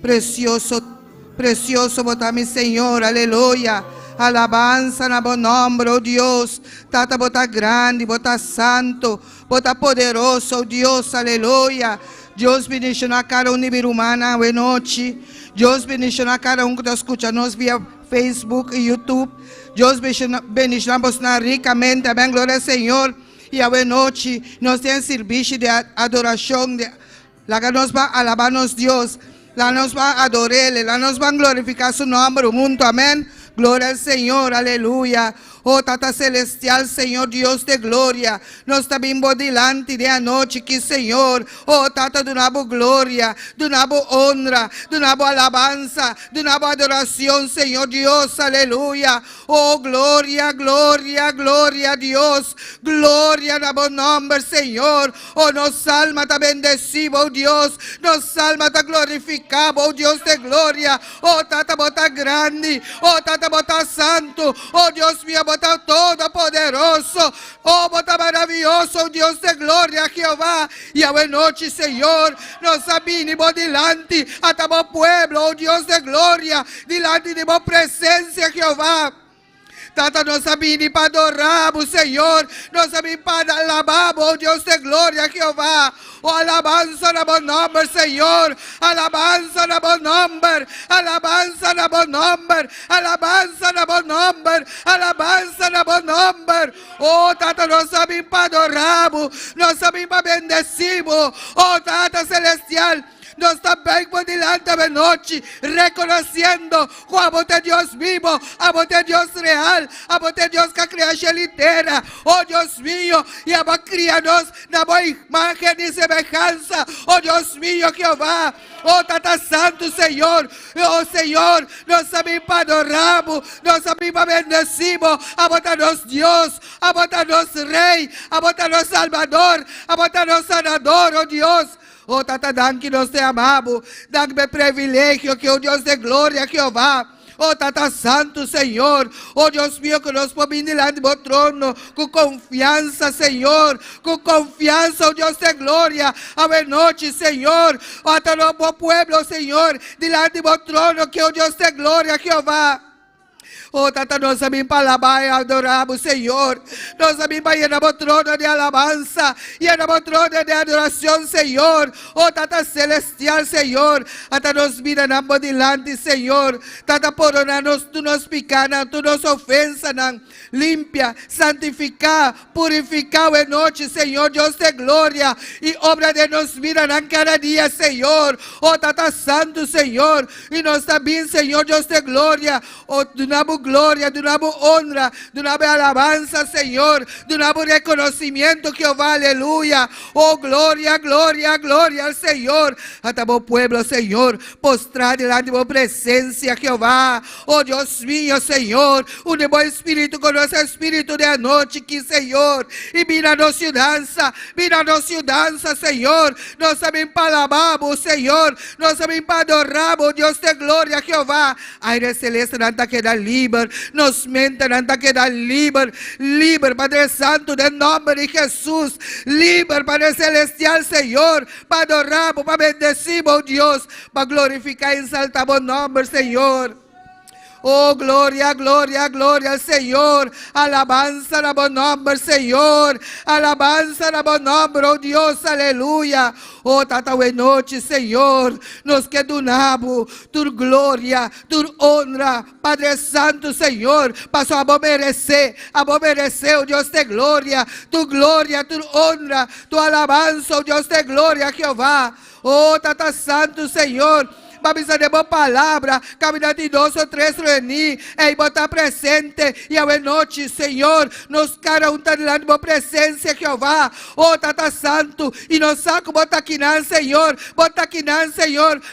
Precioso, precioso, bota mi Senhor, aleluia. Alabança na bom nome, oh Deus. Tata, bota grande, bota santo, bota poderoso, oh Deus, aleluia. Deus bendice na cada humana, boa noite. Deus bendice na cada que está escutando via Facebook e YouTube. Deus bendice na ricamente, amém, glória ao Senhor. E a boa noite, nós temos serviço de adoração, lá que nós vamos alabar nos Deus, lá nós vamos adorar, lá nós vamos glorificar seu nome no mundo, amém. Glória ao Senhor, aleluia. Oh, Tata Celestial, Senhor Deus de glória, nós também delante de a noite que, Senhor, oh, Tata, donamos glória, donamos honra, donamos alabança, donamos adoração, Senhor Deus, aleluia. Oh, glória, glória, glória a Deus, glória na bom nome, Senhor. Oh, nossa alma está bendecida, oh Deus, nossa alma está glorificada, oh Deus de glória. Oh, Tata, bota grande, oh, Tata, bota santo, oh Deus mío, bota todo poderoso, oh, bota maravilhoso, oh Deus de glória, Jeová. E a boa noite, Senhor, nós abrimos delante a tu pueblo, oh Deus de glória, delante de tua presença, Jeová. Tata, nós abrimos para adorar, Senhor, nós abrimos para alabar, oh Deus de glória, Jeová. Oh, alabanza na bom nome, Senhor. Alabanza na bom nome. Alabanza na bom nome. Alabanza na bom nome. Alabanza na bom nome. Oh, Tata, nós sabemos para adorar, nós sabemos para bendecir. Oh, Tata Celestial, nós também por delante da noite, reconhecendo o amor de Deus vivo, a amor de Deus real, a amor de Deus que a criação inteira. Oh Deus mío, e a criar-nos na boa imagem e semelhança. Oh Deus mío, Jeová. Oh Tata Santo, Senhor. Oh Senhor, nós sabemos para adorar, nós sabemos para bendecir, a botar nosso Deus, a botar nosso Rei, a botar nosso Salvador, a botar nosso Sanador, oh Deus. Oh, Tata, dan que nós te amamos, dan-me privilégio, que o Deus de glória, Jeová. Oh, Tata Santo, Senhor. Oh, Deus mío, que nós podemos ir delante do trono com confiança, Senhor. Com confiança, oh Deus de glória. A boa noite, Senhor. Oh, até o nosso pueblo, Senhor, delante do trono, que o Deus de glória, Jeová. Oh, Tata, nós sabemos para alabar e adorar o Senhor. Nós sabemos para ir no trono de alabança, ir no trono de adoração, Senhor. Oh, Tata Celestial, Senhor. Até nós miramos delante, Senhor. Tata, por nós, tu nos picana, tu nos ofensa, limpia, santificar, purificar em noite, Senhor, Deus de glória. E obra de nos vida cada dia, Senhor. Oh, Tata Santo, Senhor. E nós também, Senhor, Deus de glória. Oh, donamos glória, donamos honra, donamos alabanza, Senhor, donamos reconhecimento, Jeová, aleluia. Oh, glória, glória, glória ao Senhor. Hasta o pueblo, Senhor, postrar delante de tua presença, Jeová. Oh, Deus mío, Senhor, un bom espírito com nosso espírito de noite, que, Senhor, e mira nossa dança, Senhor. Nós sabemos para alabar, Senhor, nós sabemos para adorar, Deus de glória, Jeová. Aire celeste, nada queda livre. Nos mente, nada queda livre. Livre, Padre Santo, em nome de Jesus. Livre, Padre Celestial, Senhor, para adorar, para bendecir, oh Deus, para glorificar e exaltar o nome, Senhor. Oh, glória, glória, glória ao Senhor. Alabança na bom nome, Senhor. Alabança na bom nome, oh Deus, aleluia. Oh, Tata, boa noite, Senhor. Nos que donamos tu glória, tu honra, Padre Santo, Senhor. Passou a merecer, oh Deus de glória, tu honra, tu alabança, oh Deus de glória, Jeová. Oh, Tata Santo, Senhor. Vamos a boa palavra, caminhar de 2 ou 3 reunir, e botar presente, e a noite, Senhor, nos cara está delante da presença, Jeová, oh, Tata Santo, e nos saco, bota aqui não, Senhor,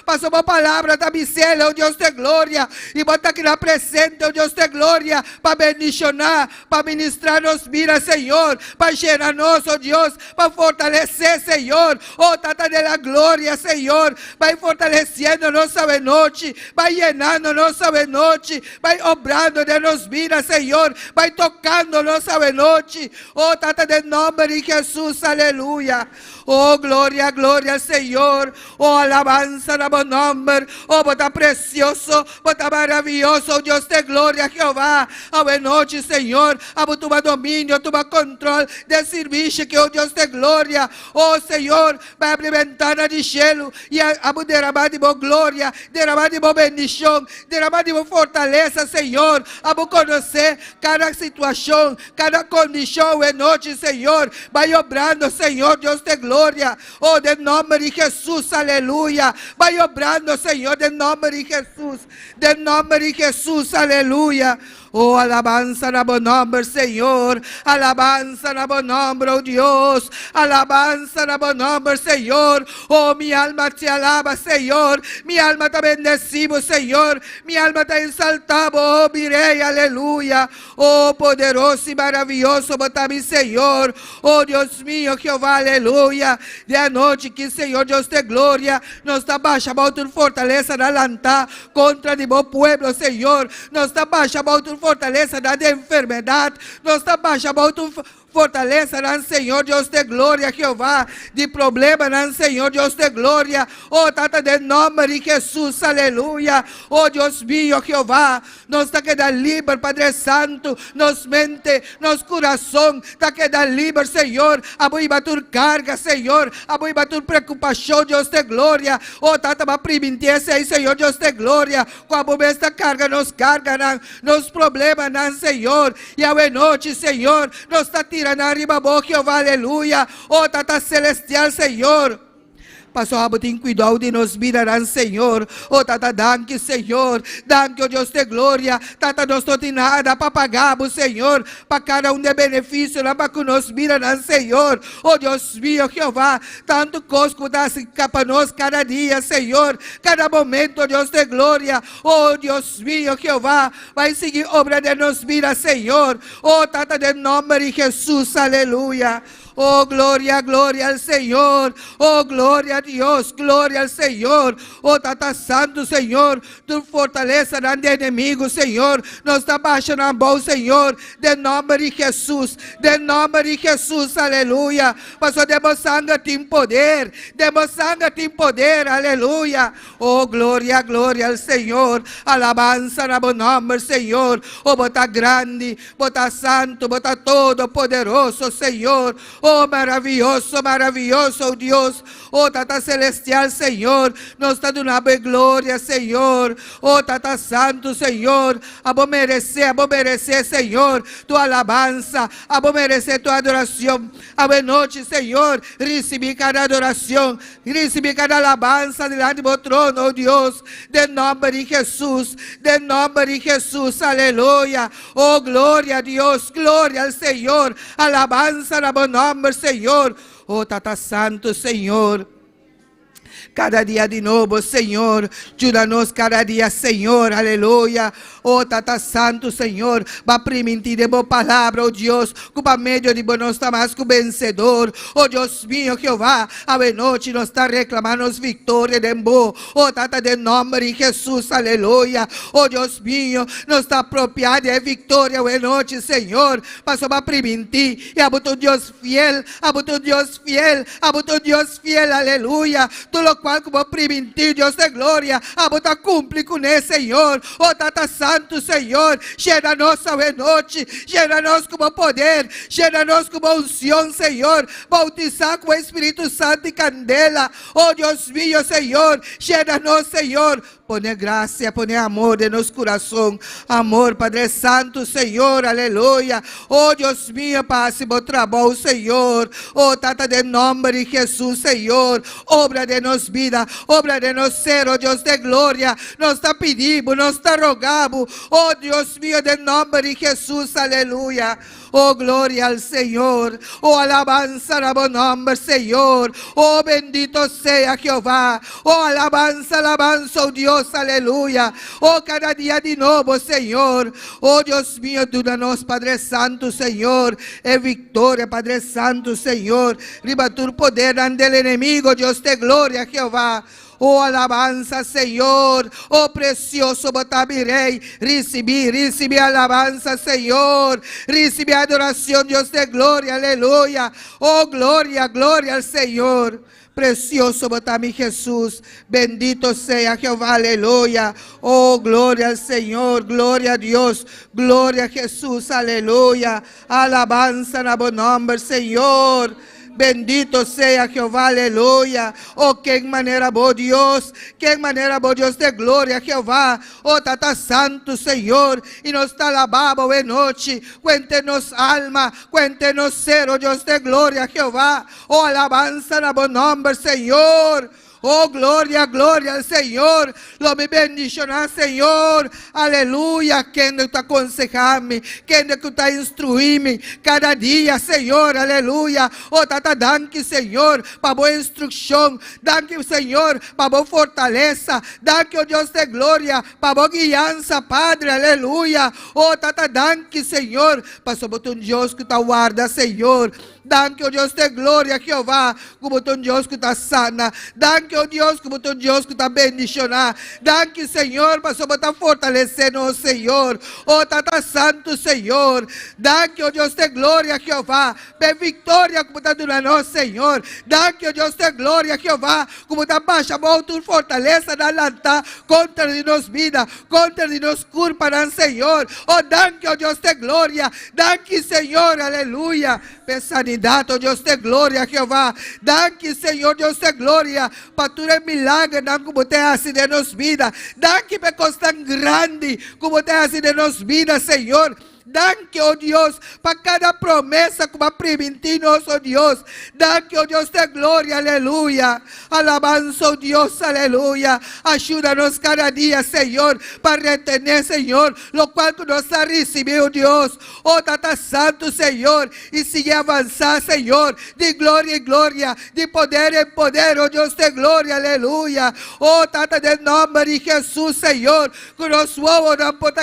passou uma palavra da miséria, oh Deus de glória, e bota aqui na presente, oh Deus de glória, para bendicionar, para ministrar nos mira, Senhor, para cheirar nós, oh Deus, para fortalecer, Senhor, oh, Tata de la glória, Senhor, vai fortalecendo nossa noite, vai llenando nossa noite, vai obrando de nos vidas, Senhor, vai tocando nossa noite, oh Tata, de nome de Jesus, aleluia. Oh, glória, glória ao Senhor. Oh, alabança no bom nome. Oh, bota precioso, bota maravilhoso, oh Deus de glória, Jeová. A noite, Senhor, a tua domínio, tua controle de serviço, que oh Deus de glória. Oh, Senhor, vai abrir ventana de cielo e a derramar de boa glória, derramar de boa bendição, derramar de boa fortaleza, Senhor. A conhecer cada situação, cada condição, em noite, Senhor. Vai obrando, Senhor, Deus de glória. Oh, de nome de Jesus, aleluia. Vai obrando, Senhor, de nome de Jesus. De nome de Jesus, aleluia. Oh, alabanza na bom nome, Senhor. Alabanza na bom nome, oh Deus. Alabanza na bom nome, Senhor. Oh, mi alma te alaba, Senhor. Mi alma te bendecimos, Senhor. Mi alma te exaltamos, oh, mi rei, aleluia. Oh, poderoso e maravilhoso, bota-me, Senhor. Oh, Deus mío, Jeová, aleluia. De noite que, Senhor, Deus de glória, nos está baixa, tu fortaleza na lantá contra de bom pueblo, Senhor. Nos está baixa, tu fortaleza da enfermidade, nos está baixa, tu fortaleza, não, Senhor, Deus de glória, Jeová, de problema, não, Senhor, Deus de glória, oh, Tata, de nome de Jesus, aleluia, oh, Deus mío, Jeová, nos está quedando livre, Padre Santo, nos mente, nos coração, está quedando livre, Senhor, a boiba tu carga, Senhor, a boiba tu preocupação, Deus de glória, oh, Tata, va permitir-se aí, Senhor, Deus de glória, com a boa esta carga, nos problemas, não, Senhor, e a noite, Senhor, nos está tirando arriba, boca, Jeová, aleluia. Oh, Tata celestial, Senhor. Passou a botar cuidado de nos mirarán, Senhor. Oh, Tata, danke, Senhor. Danke, oh Deus de glória. Tata, nós não tem nada para pagar, Senhor. Para cada de benefício, lá para que nos mirarán, Senhor. Oh, Deus mío, Jeová. Tanto cosco dá para nós cada dia, Senhor. Cada momento, Deus de glória. Oh, Deus mío, Jeová. Vai seguir obra de nos mira, Senhor. Oh, Tata, de nome de Jesus, aleluia. Oh, glória, glória ao Senhor. Oh, glória a Deus, glória ao Senhor. Oh, Tata Santo, Senhor. Tu fortaleza de inimigo, Senhor. Nos está baixando a mão, Senhor. De nome de Jesus. De nome de Jesus, aleluia. Passou demos sangue tem poder. Demos sangue tem poder, aleluia. Oh, glória, glória ao Senhor. Alabança na bom nome, Senhor. Oh, bota grande, bota santo, bota todo poderoso, Senhor. Oh, maravilhoso, maravilhoso, oh Deus. Oh, Tata celestial, Senhor. Nos está dando a glória, Senhor. Oh, Tata santo, Senhor. A merecer, Senhor, tua alabança. A merecer tua adoração. A noite, Senhor, recebi cada adoração. Recebi cada alabança diante do trono, oh Deus. De nome de Jesus. De nome de Jesus, aleluia. Oh, glória a Deus, glória ao Senhor. Alabança na bom nome, Senhor. Oh, Tata Santo, Senhor. Cada dia de novo, Senhor. Ajuda-nos cada dia, Senhor. Aleluia. Oh, Tata Santo, Senhor. Va permitir de boa palavra, oh Deus. Cupa meio de nós está mais que vencedor. Oh, Deus mío, Jeová. A noite nos está reclamando vitória de boa. Oh, Tata, de nome de Jesus. Aleluia. Oh, Deus mío. Nos está apropriado de vitória, a noite, Senhor. Passou para permitir. E a tu Deus fiel. A tu Deus fiel. A tu Deus fiel. Aleluia. Tu lo qual como permitir, Deus de glória. A botar cumpre com ele, Senhor. Oh, Tata Santo, Senhor. Cheira-nos a noite. Cheira-nos com poder. Cheira-nos com unção, Senhor. Bautizar com o Espírito Santo e candela. Oh, Deus mío, Senhor. Cheira-nos, Senhor. Pone graça, pone amor em nosso coração. Amor, Padre Santo, Senhor, aleluia. Oh, Deus mío, passe bom trabalho, Senhor. Oh, Tata, de nome de Jesus, Senhor. Obra de nos vida, obra de nos ser, oh Deus de glória. Nos está pedindo, nos está rogando. Oh, Deus mío, de nome de Jesus, aleluia. Oh, glória ao Senhor. Oh, alabanza na bom nome, Senhor. Oh, bendito seja Jeová. Oh, alabanza, alabanza, oh Deus, aleluia. Oh, cada dia de novo, Senhor. Oh, Deus mío, ajuda-nos, Padre Santo, Senhor. É vitória, Padre Santo, Senhor. Riba tu poder ante o inimigo, Deus de glória, Jeová. Oh, alabanza, Señor. Oh, precioso bota mi Rey. Recibe alabanza, Señor. Recibe adoración, Dios de gloria. Aleluya. Oh, gloria, gloria al Señor. Precioso bota mi Jesús. Bendito sea Jehová. Aleluya. Oh, gloria al Señor. Gloria a Dios. Gloria a Jesús. Aleluya. Alabanza na bom nombre, Señor. Bendito sea Jehová, aleluya. Oh, que manera, oh Dios, que manera, oh Dios de gloria, Jehová. Oh, tata santo, Señor, y nos está alabado en noche. Cuéntenos alma, cuéntenos ser, oh Dios de gloria, Jehová. Oh, alabanza na bom nombre, Señor. Oh, gloria, gloria al Señor. Lo me bendicionar, Señor. Aleluya. Quem está aconsejando-me, quem está instruindo-me cada dia, Senhor. Aleluia. Oh, tata, danke, Senhor, para boa instrução. Danke, Senhor, para boa fortaleza. Danke, oh Deus de glória, para boa guiança, Padre. Aleluia. Oh, tata, danke, Senhor, para sobre um Deus que está guarda, Senhor. Danke, oh Deus de glória, Jeová, como um Deus que está sana. Danke, oh Deus, como um Deus que está bendicionar. Danke, Senhor, para sobre estar fortalecendo, oh Senhor. Oh, tata santo, Senhor. Danke, oh Deus de glória, Jeová. Bem vitória, como está durando, oh Senhor. Danke, oh Deus de glória, Jeová, como está baixa, mão, tu fortaleza na lantar contra de nós vida, contra de nós culpa, Senhor. Oh, danke, oh Deus de glória. Danke, Senhor, aleluia. Sanidade, oh Deus de glória, Jeová. Danke, Senhor, Deus de glória, para tu milagre, não como te assim de nos vida. Danke, por coisa tão grande, como te assim de nos vida, Senhor. Danke, oh Deus, para cada promessa como preventinos, oh Deus. Danke, oh Deus de glória, aleluia. Alabanza, oh Deus, aleluia. Ajuda-nos cada dia, Senhor, para retener, Senhor, lo qual tu nos has recebido, Deus. Oh, tata santo, Senhor, e siga avançar, Senhor, de glória em glória, de poder em poder, oh Deus de glória, aleluia. Oh, tata, de nome de Jesus, Senhor, que nos vamos não pode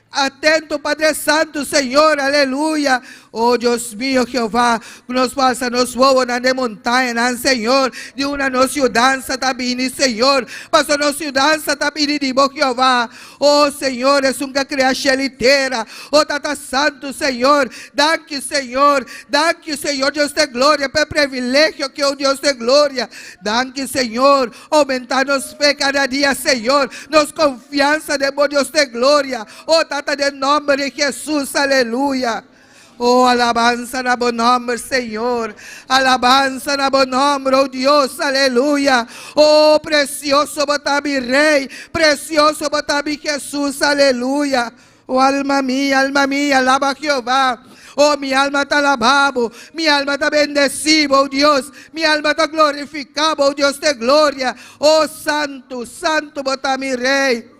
atento, Padre Santo, Senhor, aleluia. Oh, Deus mío, Jeová, nos passa, nos voa na montanha, Senhor, de uma nossa mudança também, Senhor, passou nossa mudança também, de bom Jeová. Oh, Senhor, é uma criação inteira. Oh, Tata Santo, Senhor, danke, Senhor, Deus de glória, pelo privilégio que é o Deus de glória. Danke, Senhor, aumentar-nos fé cada dia, Senhor, nos confiança de bom Deus de glória. Oh, Tata, de nome de Jesus, aleluia. Oh, alabanza na bom nome, Senhor. Alabanza na bom nome, oh Deus, aleluia. Oh, precioso botar mi Rei, precioso botar mi Jesus, aleluia. Oh, alma minha, alaba a Jeová. Oh, mi alma está alabado, mi alma está bendecido, oh Dios, mi alma está glorificado, oh Dios de gloria. Oh, santo, santo botar mi Rei.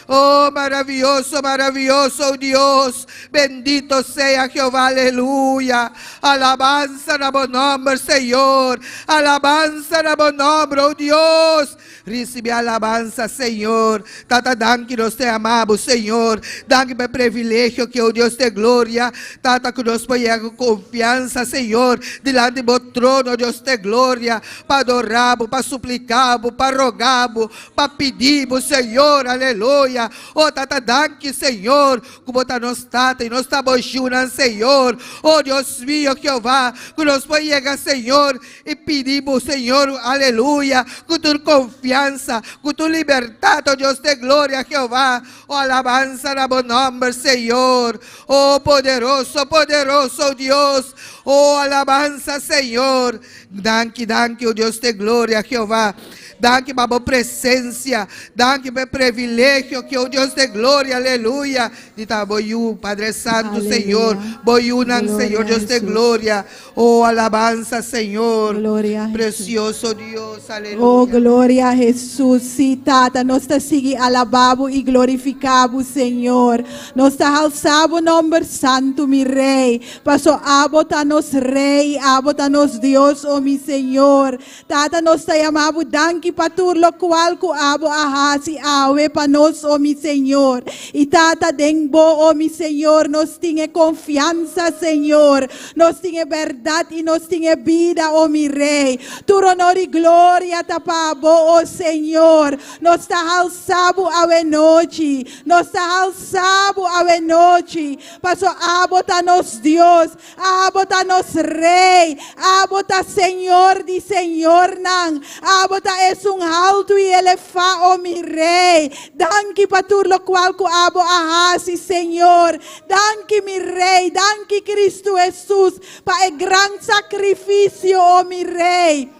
Oh, maravilloso, maravilloso, oh Dios. Bendito sea Jehová, aleluya. Alabanza na bom nombre, Senhor. Alabanza na bom nombre, oh Dios. Recibe alabanza, Senhor. Tata, danke, nós te amamos, Senhor. Danke pelo privilégio que o Deus de glória. Tata, que nós ponhamos confiança, Senhor, diante do trono, Deus de glória, para adorar, para suplicar, para rogar, para pedir, Senhor, aleluia. Oh, tata, danke, Senhor, como está nos tata e nós estamos juntos, Senhor. Oh, Deus mío, Jeová, que nós podemos chegar, Senhor, e pedimos, Senhor, aleluia, com tua confiança, com tua liberdade, oh Deus de glória, Jeová. Oh, alabanza na bom nome, Senhor. Oh, poderoso, poderoso, oh Deus. Oh, alabanza, Senhor. Danke, danke, oh Deus de glória, Jeová. Danke para a presença, danke pelo privilégio que o Deus de glória, aleluia. Dita boiu, Padre Santo, aleluia. Senhor, boiu nan, Senhor, Deus de glória. Oh, alabanza, Senhor, glória, precioso Deus, aleluia. Oh, glória a Jesus, sim, tata, nós te sigue alabamos e glorificamos, Senhor. Nós te alçamos o nome santo, mi Rei. Passo abota-nos Rei, abota-nos Deus, oh, mi Senhor. Tata, nós te amamos, danke danki patur lo cual ku abo ahasi awe panos, oh mi Señor. Y tata dengbo, oh mi Señor, nos tiene confianza, Señor. Nos tiene verdad y nos tiene vida, oh mi Rey. Tu honor y gloria tapabo, oh Señor. Nos está alzado a noche. Nos está alzado a noche. Paso abotanos Dios, abotanos Rey, abota Señor di Señor nan. Abota es un alto y elefado, oh mi Rey. Danki patur lo cual ku abo ahasi, Señor. Danki mi Rey, danki Cristo Jesús, pa el gran sacrificio, oh mi Rey.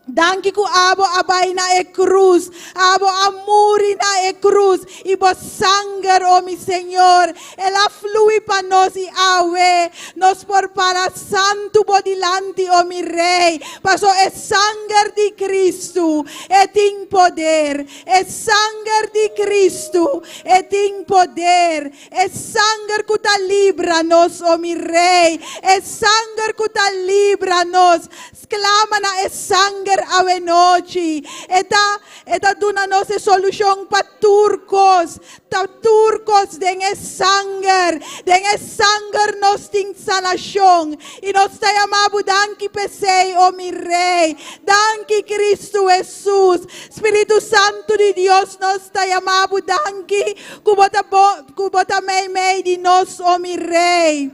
Danki ku abo abay na e cruz, abo amuri na e cruz, y vos sangre, oh mi Señor, el aflui pa nos y awe, nos por para santo bodilante, oh mi Rey, paso es sangre di Cristo, et in poder, es sangre di Cristo, et in poder, es sangre que ta libra nos, oh mi Rey, es sangre que ta libra nos, clama na es sangre ave noche. Eta duna nos solución pa turcos den es sangre nos ting sanación. Y nos te llamamos danki pesei, oh mi Rey, danki Cristo Jesús, Espíritu Santo de Dios, nos te llamamos danki, kubota mei di nos, oh mi Rey.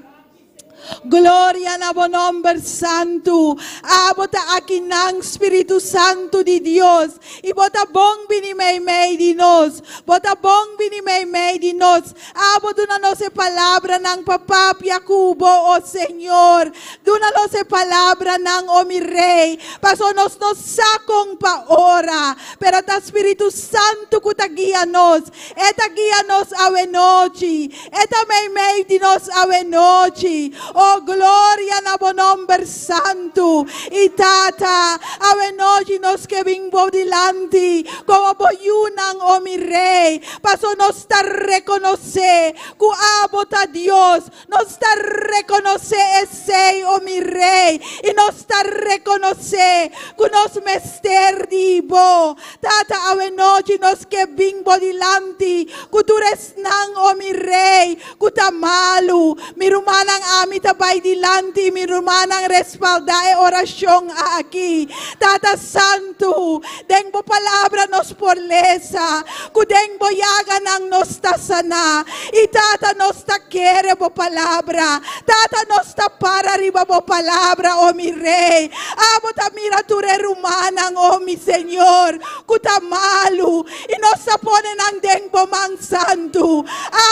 Gloria na bo nombre santo. Abota aquí nang Espíritu Santo de Dios. Y bota bong binimay di nos. Bota bong binimay di nos. Abota na nos palabra ng Papa Jacobo, oh Señor. Duna nos palabra ng oh mi Rey. Paso nos sakong pa ora. Pero ta Espíritu Santo kutagia nos. Eta guia nos awe noche. Eta may di nos awe noche. Oh, gloria na bo nombre santo. Y tata, awe noche nos que bimbo dilante, como boyunan, oh mi Rey. Paso nos ta reconoce, ku abota Dios, nos ta reconoce ese, oh mi Rey. Y nos ta reconoce, ku nos mester dibo. Tata, awe noche nos que bimbo dilante, ku tu resnang, oh mi Rey, ku tamalu, mirumanang ami tabay dilante, mi rumanang respalda e oración aquí. Tata Santo, dengo palabra nos fortaleza, kudengo yaga nang nos tasana, y tata nos ta quiere bo palabra, tata nos ta para arriba bo palabra, oh mi Rey. Abo ta mira tu re rumanang, oh mi Señor, kutamalu, y nos ta pone nang dengo mang santo,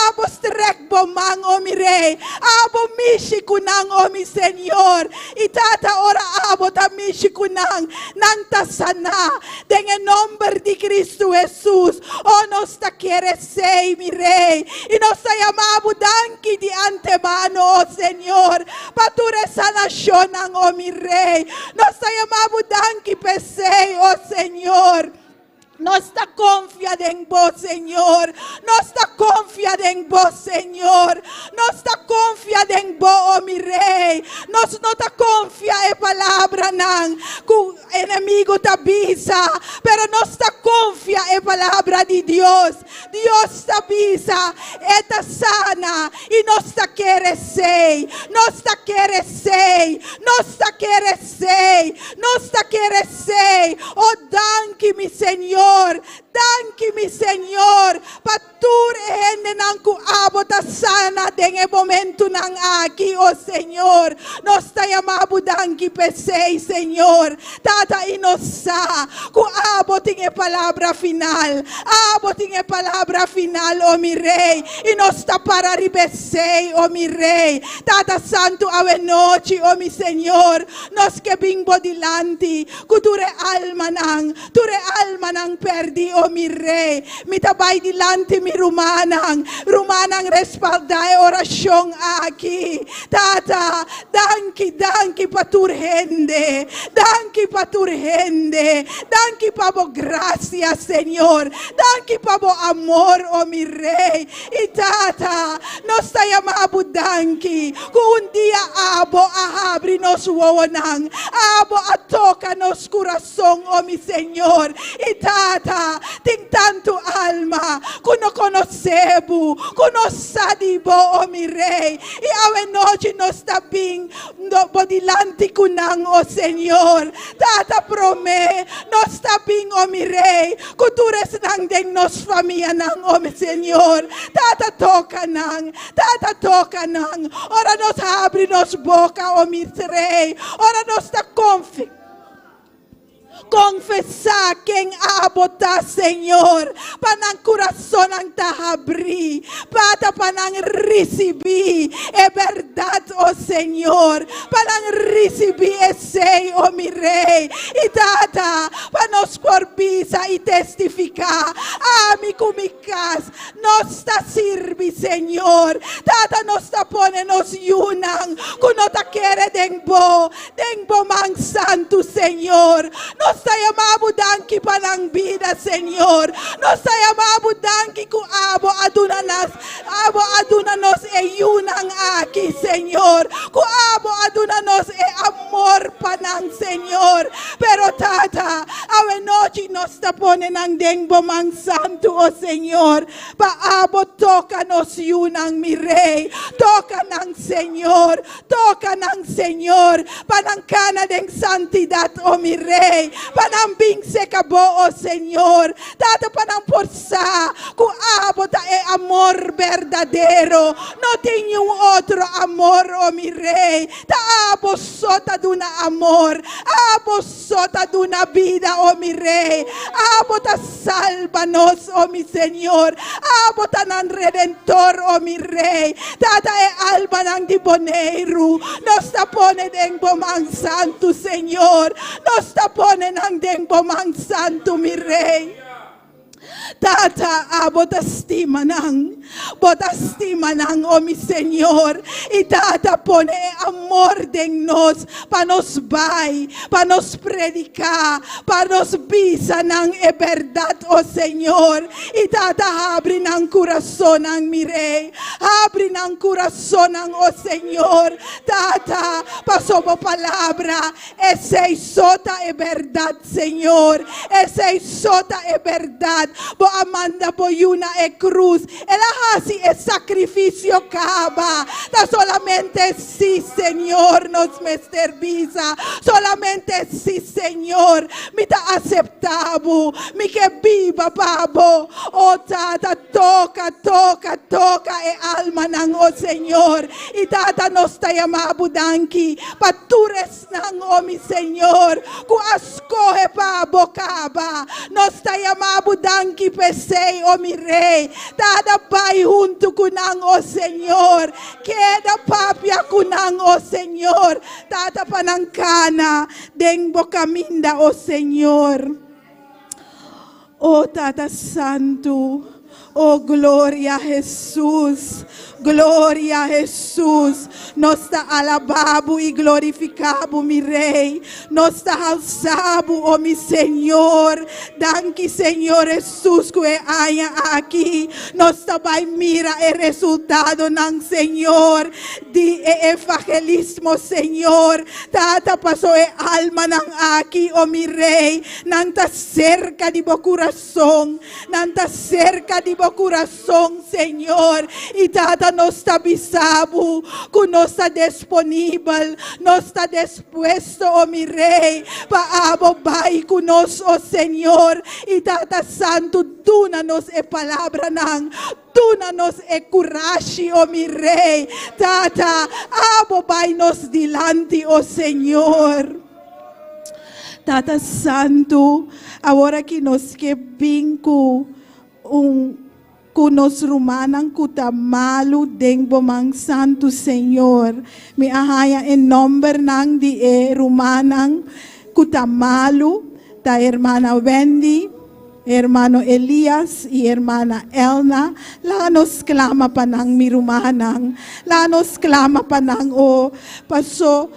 abo strek bo mang, oh mi Rey, abo mishi kunang, oh mi Señor, y tata ora abo tamishi kunang nang tasana, en el nombre de Cristo Jesús, oh nos ta quiere ser mi Rey, y nos ta llamamos danki di antemano, oh Señor, pa tu resanación, oh mi Rey, nos ta llamamos danki pesei, oh Señor. No está confiada en vos, Señor. No está confiada en vos, Señor. No está confiada en vos, oh mi Rey. No está confiada en palabra nan. Ku enemigo te avisa. Pero no está confiada en palabra de Dios. Dios te avisa. Esta sana. Y no está quiere ser. No está quiere ser. No está quiere ser. No está quiere ser. Oh, danki mi Señor. Danki mi Señor, patur ende nang ku abota sana den e momento nang aquí, oh Señor. Nos ta llamamos danki pesei, Señor. Tata inosa, ku aboting e palabra final. Aboting e palabra final, oh mi Rey. Y nos ta para ribesei, oh mi Rey. Tata Santo ave noche, oh mi Señor. Nos que bimbo dilante, ku ture alma nang perdi, oh mi Rey. Mitabay dilante mi Rumanang respalda orasyon aki. Tata, danki paturhende. Danki pabo gracia, Señor. Danki pabo amor, oh mi Rey. Y tata, nos tayo maabudanki. Kung un dia abo ahabri nos wonang. Abo atoka nos corazón, oh mi Señor. Y tata, ting tanto alma. Kuno conocebu, kuno sadibo, oh mi Rey. Y awe noche nos tabing bodilanti kunang, oh Señor. Tata prome, nos tabing, oh mi Rey. Kutures nang deng nos familia nang, oh mi Señor. Tata toka nang. Ora nos abre nos boca, oh mi Rey. Ora nos ta confessar quem abota, Senhor, para o coração não tá abrir, para não receber é verdade, ó Senhor, para receber esse, ó meu Rei, e tata, para nos corbisa e testificar, ami comigas, nos tá sirve, Senhor, tata nos tá pone nos yunang, kuno ta quere dengbo mang santo, Senhor, nos tayo mabudanki pa ng vida, Senyor. Nos tayo mabudanki ku abo adunanos e yunang aki, Senyor. Ku abo adunanos e amor pa ng Senyor. Pero tata, awe nochi nos tapone ng dengbo mang santo, o Senyor. Paabo toka nos yunang mi Rey. Toka ng Senyor. Panangkana deng santidad, o mi Rey. Panambing se cabo, oh Señor. Tata panang porsa. Kung abo ta e amor verdadero. No tenho otro amor, oh mi Rey. Ta abo sota duna amor. Abo sota duna vida, oh mi Rey. Abo ta salvanos, oh mi Señor. Abo ta nan redentor, oh mi Rey. Tata e alma nang diboneiro. Nos tapone deng bomang santo, Señor. Nos tapone ng dengbo mang santo, mi Rey. Tata, botastima nang, o mi Señor. Y tata pone amor den nos, pa nos bay, pa nos predicar, pa nos bisa ng e verdad, o Señor. Y tata, abre ng corazón ng mi Rey. Abre ng corazón ng, o Señor. Tata, paso po palabra, ese sota e verdad, Señor. Ese sota e verdad. Bo amanda po yuna e cruz. El hasi e sacrificio caba. Ta solamente sí, Señor, nos mesterbiza. Solamente sí, Señor. Mi ta aceptabo. Mi que viva, babo. O tata, toca e alma nang, o Señor. Y tata nos tayamabudanki. Patures nang, o mi Señor. Ku askohe pa bocaba. Nos tayamabudanki pesei, o mi Rey. Tada pai junto kunang, o Señor. Queda papia kunang, o Señor. Tata panangkana deng bocaminda, o Señor. O Tata Santo. Oh, gloria a Jesús. Gloria a Jesús. Nos está alabado y glorificado, mi Rey. Nos está alzado, oh mi Señor. Danke, Señor Jesús, que haya aquí. Nos está mira el resultado ng Señor. Di evangelismo, Señor. Tata pasó el alma ng aquí, oh mi Rey. Nanta cerca de bo corazón. Nanta cerca de bo corazón, Señor. Y tata nos está avisado, que no está disponible, no está dispuesto, oh mi Rey, para abobay con nos, oh Señor. Y tata santo, dúnanos e palabra nang, dúnanos e coraje, oh mi Rey. Tata, abobay nos dilante, oh Señor. Tata santo, agora que nos que vinco kunos rumanang kutamalo dengbo mang santo Señor. Mi ahaya en nombre nang di rumanang kutamalo ta hermana Wendy, hermano Elias y hermana Elna, lanos clama panang mirumanang, lanos clama panang o paso,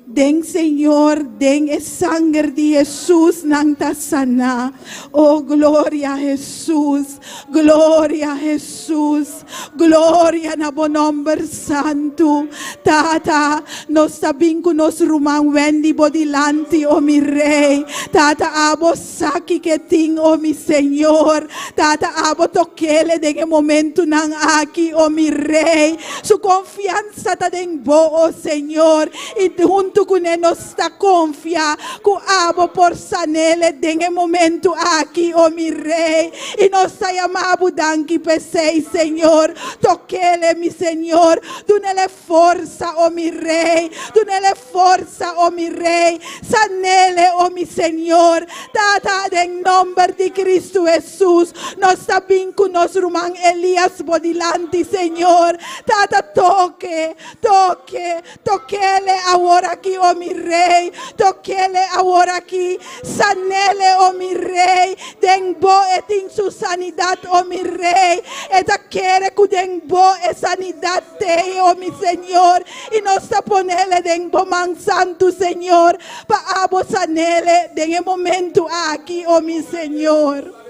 den Señor, den es sangre de Jesús nang tasana. Oh, gloria a Jesús, gloria a Jesús, gloria na bonomber santo. Tata, nos sabing ko nos rumang wendi bodilanti, o mi rey. Tata, abo saki keting, o mi Señor. Tata, abo tokele de momento nang aki, o mi rey. Su confianza ta den bo, o Señor. Y junto con él nos ta confia, ku abo por sanele den momento aquí, o mi rey. Y nos ta llamado danki pesei, Señor. Toquele, mi Señor. Dunele forza, o mi rey. Dunele forza, o mi rey. Sanele, o mi Señor. Tata, en nombre de Cristo Jesús. Nos sabin ku nos rumang Elias bodilanti, Señor. Tata, toque, toque, toquele ahora aquí, o mi rey. Toquele ahora aquí. Sanele, o mi rey. Den bo et in su sanidad, o mi rey. Eta quiere que den bo et sanidad te, o mi Señor. Y nos ponele den bo man santo, Señor. Pa abo sanele den el momento aquí, o mi Señor.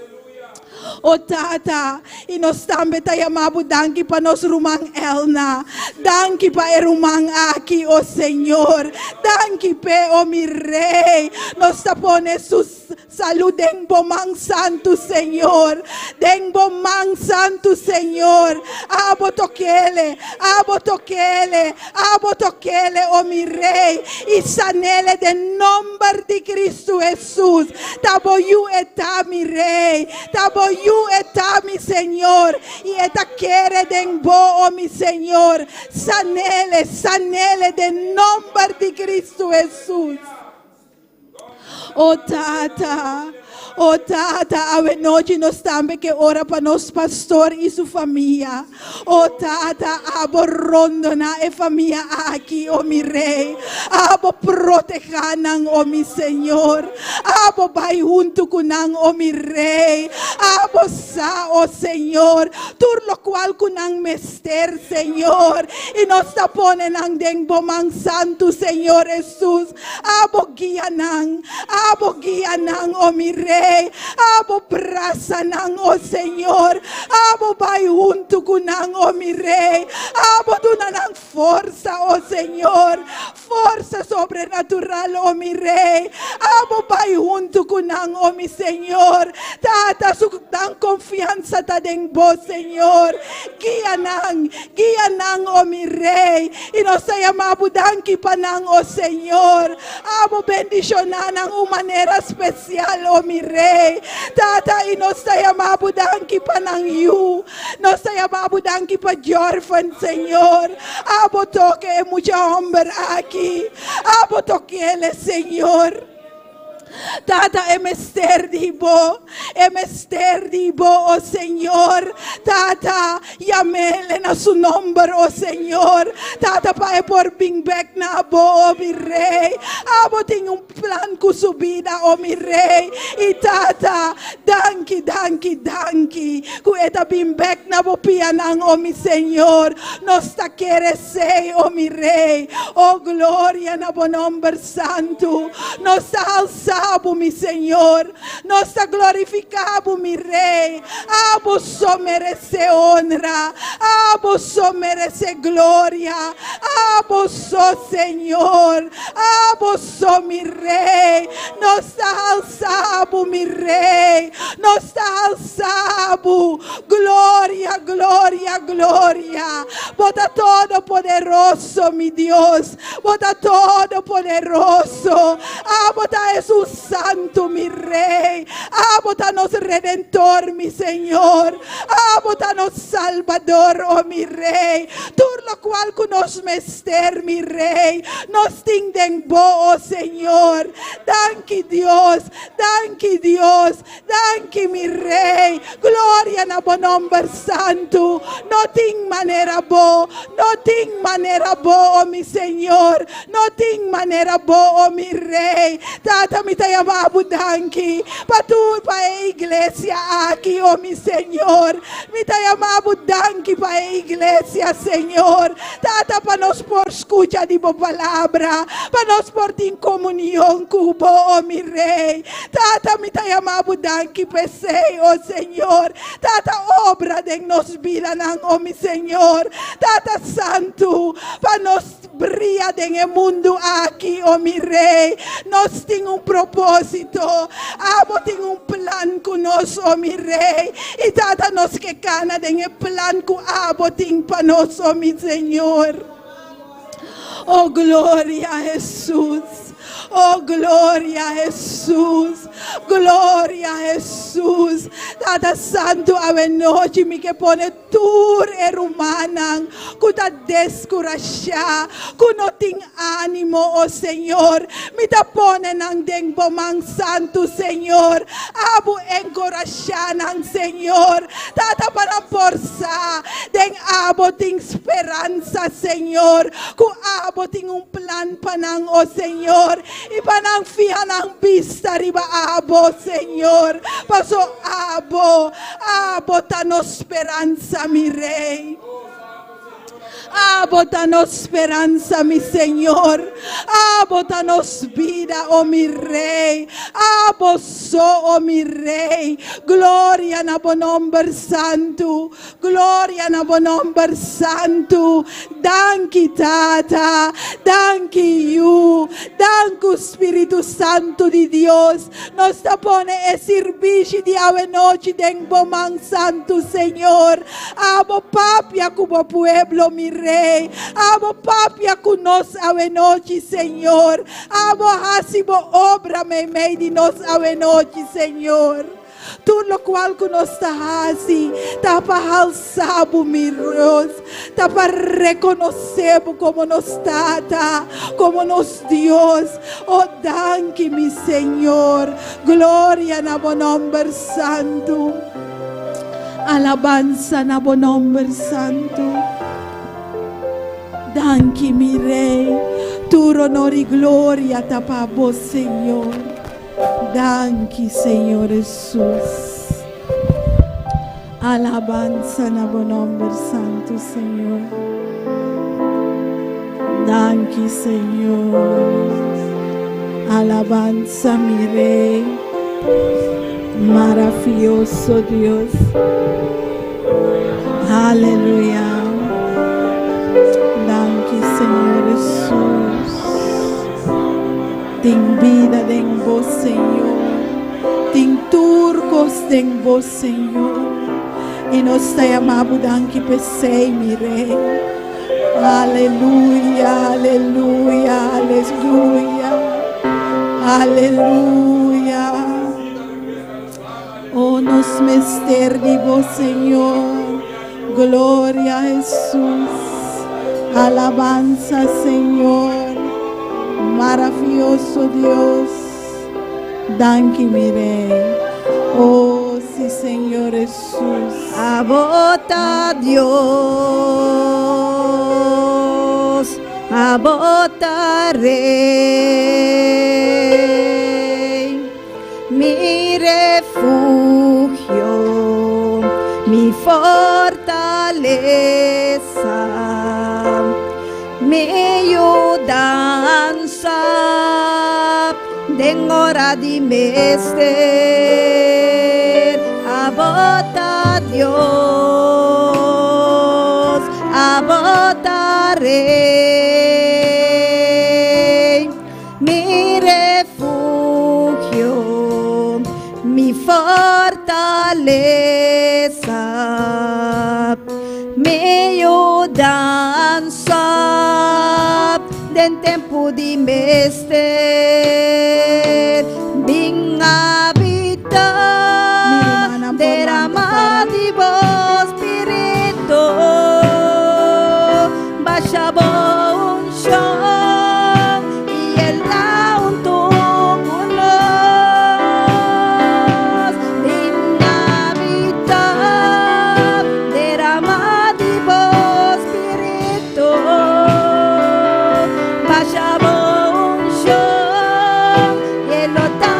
O Tata, y nos tambe tayamabu danki pa nos rumang Elna. Danki pa rumang aquí, o Señor. Danki pe, o mi rey. Nos tapone sus salud den bomang santo, Señor. Den bomang santo, Señor. Abo toquele, abo toquele, abo toquele, o mi rey. Y sanele den nombre de Cristo Jesús. Tabo you eta mi rey. Tabo you eta mi Señor. Y eta quiere den bo, o mi Señor. Sanele, sanele den nombre de Cristo Jesús. Oh Tata, oh Tata, ave noche nos tambe que ora para nos pastor y su familia. Oh Tata, abo rondona e familia aquí, oh mi rey. Abo protejanan, oh mi Señor. Abo bay junto kunang, oh mi rey. Abo sa, oh Señor. Tur lo cual kunang mester, Señor. Y nos taponen ang den bomang santo, Señor Jesús. Abo guianan, oh mi rey. Abo brasanang, oh Señor. Abo bay junto kunang, oh mi rey. Abo dunanang forza, oh Señor. Forza sobrenatural, oh mi rey. Abo bay junto kunang, oh mi Señor. Tata, su dan confianza ta den vos, Señor. Guianang, oh mi rey. Y nos llamamos danki panang, oh Señor. Abo bendicionan en manera especial, oh mi rey. Tata, y nos llamamos danki panang you. Nos llamamos danki pa orfan, Señor. Abo toque mucho hombre aquí. Abo toquele, Señor. Tata, emester dibo, oh Señor. Tata, llamele na su nombre, oh Señor. Tata, pa por bing back na bo, oh mi rey. Abo ting un plan ku su vida, oh mi rey. Y Tata, danki, ku eta bing back na bo pianang, oh mi Señor. Nos ta quiere say, oh mi rey. Oh gloria na bo nombre santo. Nos alza, mi Señor, nos glorificamos, mi rey. Abo so merece honra, abo so merece gloria, abo so Señor, abo so mi rey. Nos alzamos, mi rey, nos alzamos. Gloria, gloria, gloria. Bota todo poderoso, mi Dios. Bota todo poderoso. Bota Jesús santo, mi rey. Bótanos redentor, mi Señor. Bótanos salvador, oh mi rey. Tur lo cual con nos mester, mi rey. Nos tinden bo, oh Señor. Danki Dios, danki Dios, danki mi rey. Gloria na bo nombre santo. No ting manera bo, no ting manera bo, oh mi Señor. No ting manera bo, oh mi rey. Tata, mi tayo mabudanki. Patuloy pa iglesia aqui, oh mi Senhor. Mi tayo mabudanki pa iglesia, Senhor. Tata, pa nos por escucha di bo palabra. Pa nos por din comunión kubo, oh mi Rei. Tata, mi tayo mabudanki pesei, oh Senhor. Tata, obra de nos vida nang, oh mi Senhor. Tata Santo, pa nos brilha en el mundo aqui, oh mi Rei. Nós tem propósito. Amo tem plan conosco, oh mi Rei. E tata nos que cana en el plan que amo tem para nós, oh mi Senhor. Oh, glória a Jesus. Oh, glória a Jesus. Glória a Jesus. Tata Santo, a noite me que pone tur e rumanan. Kuta descuraxa. Kuno ting ánimo, oh Senhor. Me ta pone nang deng bomang santo, Senhor. Abo encoraxa nang Senhor. Tata para força. Deng abo ting esperança, Senhor. Ku abo ting plan panang, oh Senhor. Ipanang fiha ng vista riba abo, Senhor. Paso abo tano speranza, mi Rei. Abo tanos esperanza, mi Señor. Abo tanos vida, oh mi Rey. Abo so, oh mi Rey. Gloria na bonomber santo. Gloria na bonomber santo. Danki Tata. Danki you. Danku Espíritu Santo di Dios. Nos tapone e servici di ave noci den bomang santo, Señor. Abo papia cubo pueblo, mi Rey. Amo papia kunos ave noche, Señor. Amo hasibo obra me di nos ave noche, Señor. Tu lo cual kunos tahasi, tapa halsabo mi Dios, tapa reconocebo como nos tata, como nos Dios. Oh, danke mi Señor. Gloria na bonomber santo. Alabanza na bonomber santo. Danke, mi Rey, tu honor y gloria tapabo, Señor. Danke, Señor Jesús. Alabanza na buen nombre santo, Señor. Danke, Señor. Alabanza, mi Rey. Maravilloso Dios. Aleluya. Señor Jesús, ten vida en vos, Señor, ten turcos en vos, Señor, y nos te amamos, danke pesei, mi Rey. Aleluya, aleluya, aleluya, aleluya. Oh, nos mester de vos, Señor, gloria a Jesús. Alabanza, Señor, maravilloso Dios. Danke, mi Rey. Oh, sí, Señor Jesús. Abota Dios, abota Rey, mi refugio, mi fortaleza. Mi ayudanza den hora di mester. Abota Dios, abota Rey, mi refugio, mi fortaleza, mi ayudanza den tempo di mester. Bing habita derramati vos Spirito, basha bon shon y el down to unos. Bing habita derramati vos Spirito, basha bon shon y el down.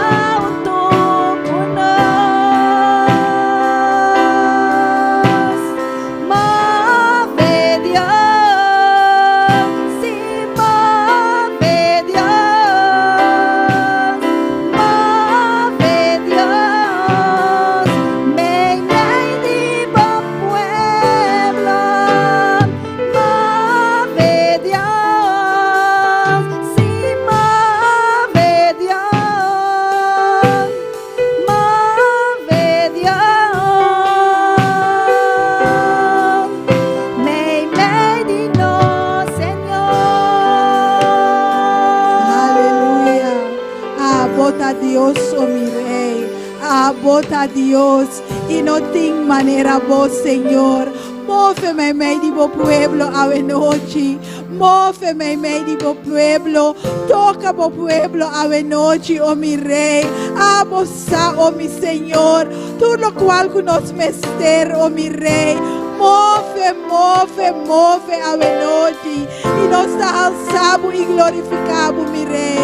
Abota Dios, oh mi Rey. Abota Dios. Y no tengo manera vos, Señor. Móveme en medio del pueblo a noche. Móveme en medio del pueblo. Toca el pueblo a noche, oh mi Rey. Abosa, oh mi Señor. Tú lo cual que nos mester, oh mi Rey. Move, move, move a noche. Y nos alzamos y glorificamos, mi Rey.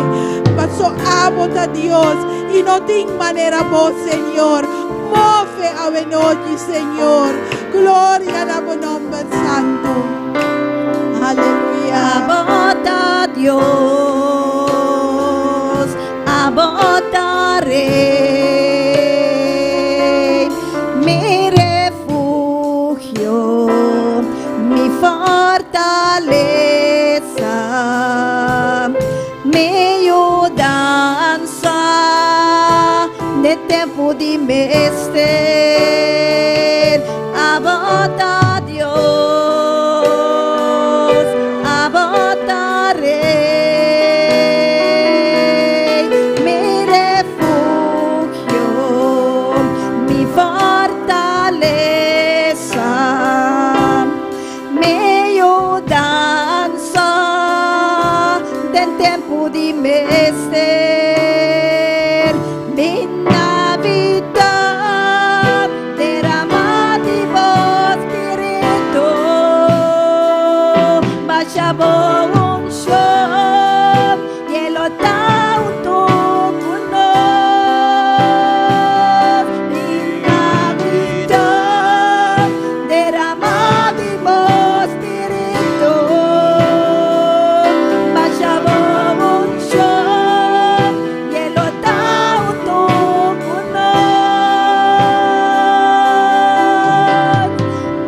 Paso abota Dios. Y no tengo manera vos, Señor. Move a noche, Señor. Gloria a tu nombre santo. Aleluya. Abota Dios, abota Rey, mi refugio, mi fortaleza, mi ayudanza de tempo de mister. Abota Dios, abota Rey, mi refugio, mi fortaleza, mi ayudanza del tempo de mister. Mi Navidad derrama di vos Espíritu, bachabo un show y el otauto kunos. Mi Navidad derrama di vos Espíritu, bachabo un show y el otauto kunos.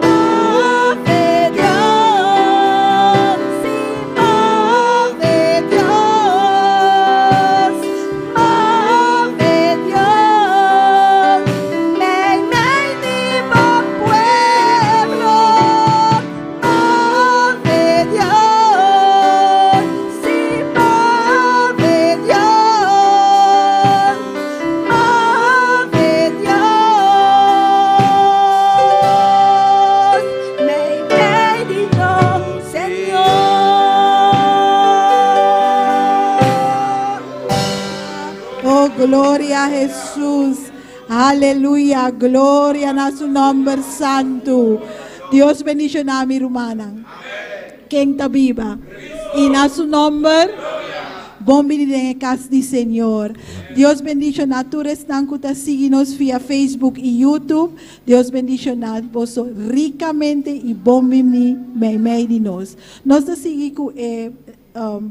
Move Dios, sí, move Dios, move Dios, me di pueblo, move Dios, sí, move Dios, move Dios, me digo, Señor. Oh, gloria a Jesús. Aleluya. Gloria a su nombre santo. Dios bendiga a mi hermana. Quien está viva. Y a su nombre. Bom venir en casa del Señor. Dios bendiga a todos están que seguimos vía Facebook y YouTube. Dios bendiga a vos ricamente y bom venir de nos. Nos sigue con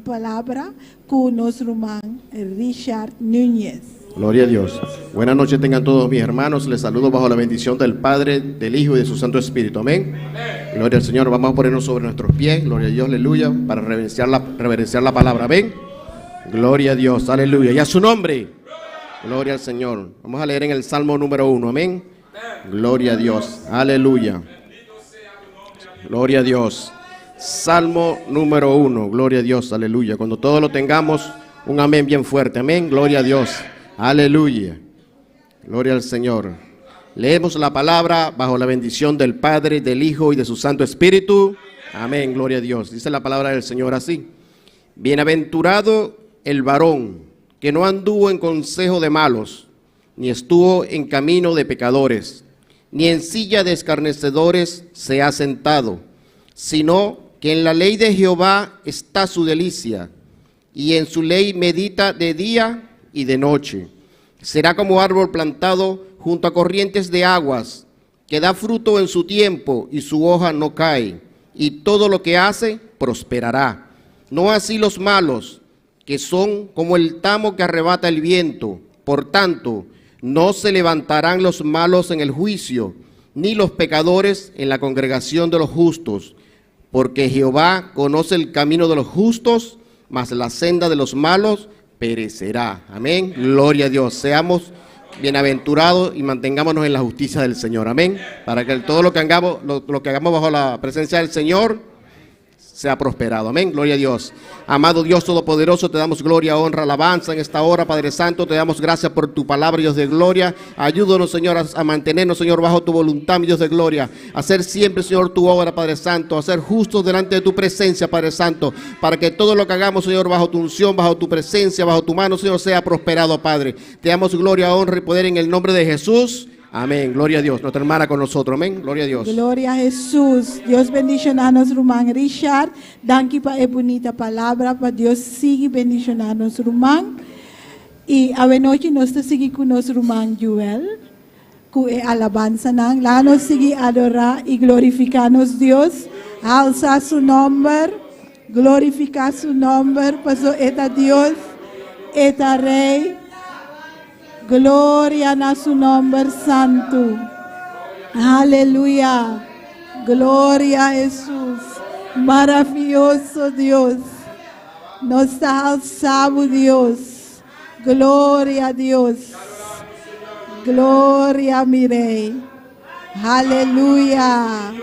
palabra con nuestro hermano Richard Núñez. Gloria a Dios. Buenas noches tengan todos mis hermanos. Les saludo bajo la bendición del Padre, del Hijo y de su Santo Espíritu. Amén. Gloria al Señor. Vamos a ponernos sobre nuestros pies. Gloria a Dios, aleluya, para reverenciar la palabra. Amén. Gloria a Dios, aleluya. Y a su nombre. Gloria al Señor. Vamos a leer en el Salmo número 1. Amén. Gloria a Dios. Aleluya. Gloria a Dios. Salmo número 1. Gloria a Dios. Aleluya. Cuando todos lo tengamos, un amén bien fuerte. Amén. Gloria a Dios. Aleluya. Gloria al Señor. Leemos la palabra bajo la bendición del Padre, del Hijo y de su Santo Espíritu. Amén. Gloria a Dios. Dice la palabra del Señor así. Bienaventurado el varón que no anduvo en consejo de malos, ni estuvo en camino de pecadores, ni en silla de escarnecedores se ha sentado, sino que en la ley de Jehová está su delicia, y en su ley medita de día y de noche. Será como árbol plantado junto a corrientes de aguas, que da fruto en su tiempo y su hoja no cae, y todo lo que hace prosperará. No así los malos, que son como el tamo que arrebata el viento. Por tanto, no se levantarán los malos en el juicio, ni los pecadores en la congregación de los justos, porque Jehová conoce el camino de los justos, mas la senda de los malos perecerá. Amén. Gloria a Dios. Seamos bienaventurados y mantengámonos en la justicia del Señor. Amén. Para que todo lo que hagamos bajo la presencia del Señor sea prosperado. Amén, gloria a Dios. Amado Dios Todopoderoso, te damos gloria, honra, alabanza en esta hora, Padre Santo. Te damos gracias por tu palabra, Dios de gloria. Ayúdanos, Señor, a mantenernos, Señor, bajo tu voluntad, mi Dios de gloria. A hacer siempre, Señor, tu obra, Padre Santo. A ser justos delante de tu presencia, Padre Santo. Para que todo lo que hagamos, Señor, bajo tu unción, bajo tu presencia, bajo tu mano, Señor, sea prosperado, Padre. Te damos gloria, honra y poder en el nombre de Jesús. Amén, gloria a Dios. Nuestra hermana con nosotros, amén, gloria a Dios. Glória a Jesus. Deus bendicionar-nos, irmão Richard. Danke para a bonita palavra, para Deus seguir bendicionar-nos, irmão. E a noite nós estamos seguir com nosso irmão Joel, com a alabança. Lá nós seguir adorar e glorificar-nos, Deus. Alçar seu nome, glorificar seu nome, para eta Deus, eta Rei. Glória a su nombre santo. Aleluya. Glória a Jesús. Maravilloso Dios. Nos está alzado Dios. Glória a Dios. Glória a mi Rey. Aleluya.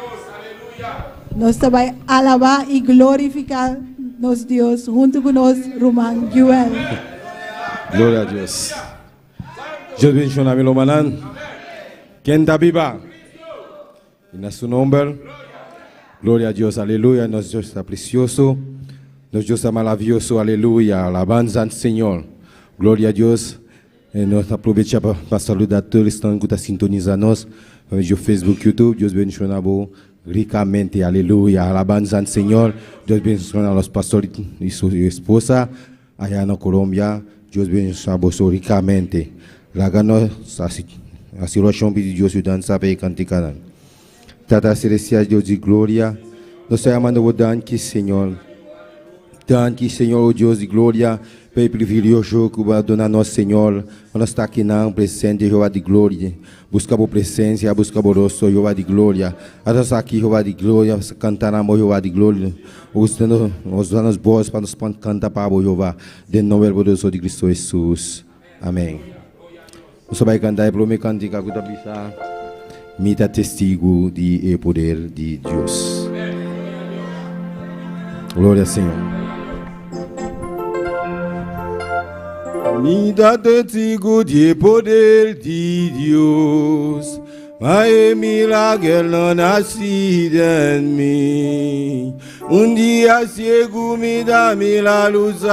Nos vai alabar y glorificar nos Dios junto con nos, Román Joel. Glória a Deus. Deus bendiga a meu manan. Quem está viva? E na seu nome. Glória a Deus, aleluia. Nosso Deus está precioso. Nosso Deus está maravilhoso, aleluia. Alabanza ao Senhor. Glória a Deus. E nós aproveitamos para saludar todos que estão sintonizando nós. No Facebook, YouTube. Deus bendiga ricamente, aleluia. Alabanza ao Senhor. Deus bendiga a los pastores e sua esposa. Allá na Colômbia. Deus bendiga ricamente. Lagano a situação de Deus e dança para cantar. Tata celestial Deus de glória, nós amamos o danke Senhor. Danke Senhor, o Deus de glória, pelo privilégio que vai donar nosso Senhor. Nós está aqui na presente Jeová de glória. Busca a presença, busca o rosto Jeová de glória. Nós aqui Jeová de glória, cantaremos Jeová de glória. Usando os voz para nos cantar para o Jeová. De nome poderoso de Cristo Jesus. Amém. Você vai cantar e promete cantar que bisa mita testigo de poder de Deus. Glória ao Senhor. Mita testigo de poder de Deus. Mas milagre não nascido em mim. Dia cego me dá a luz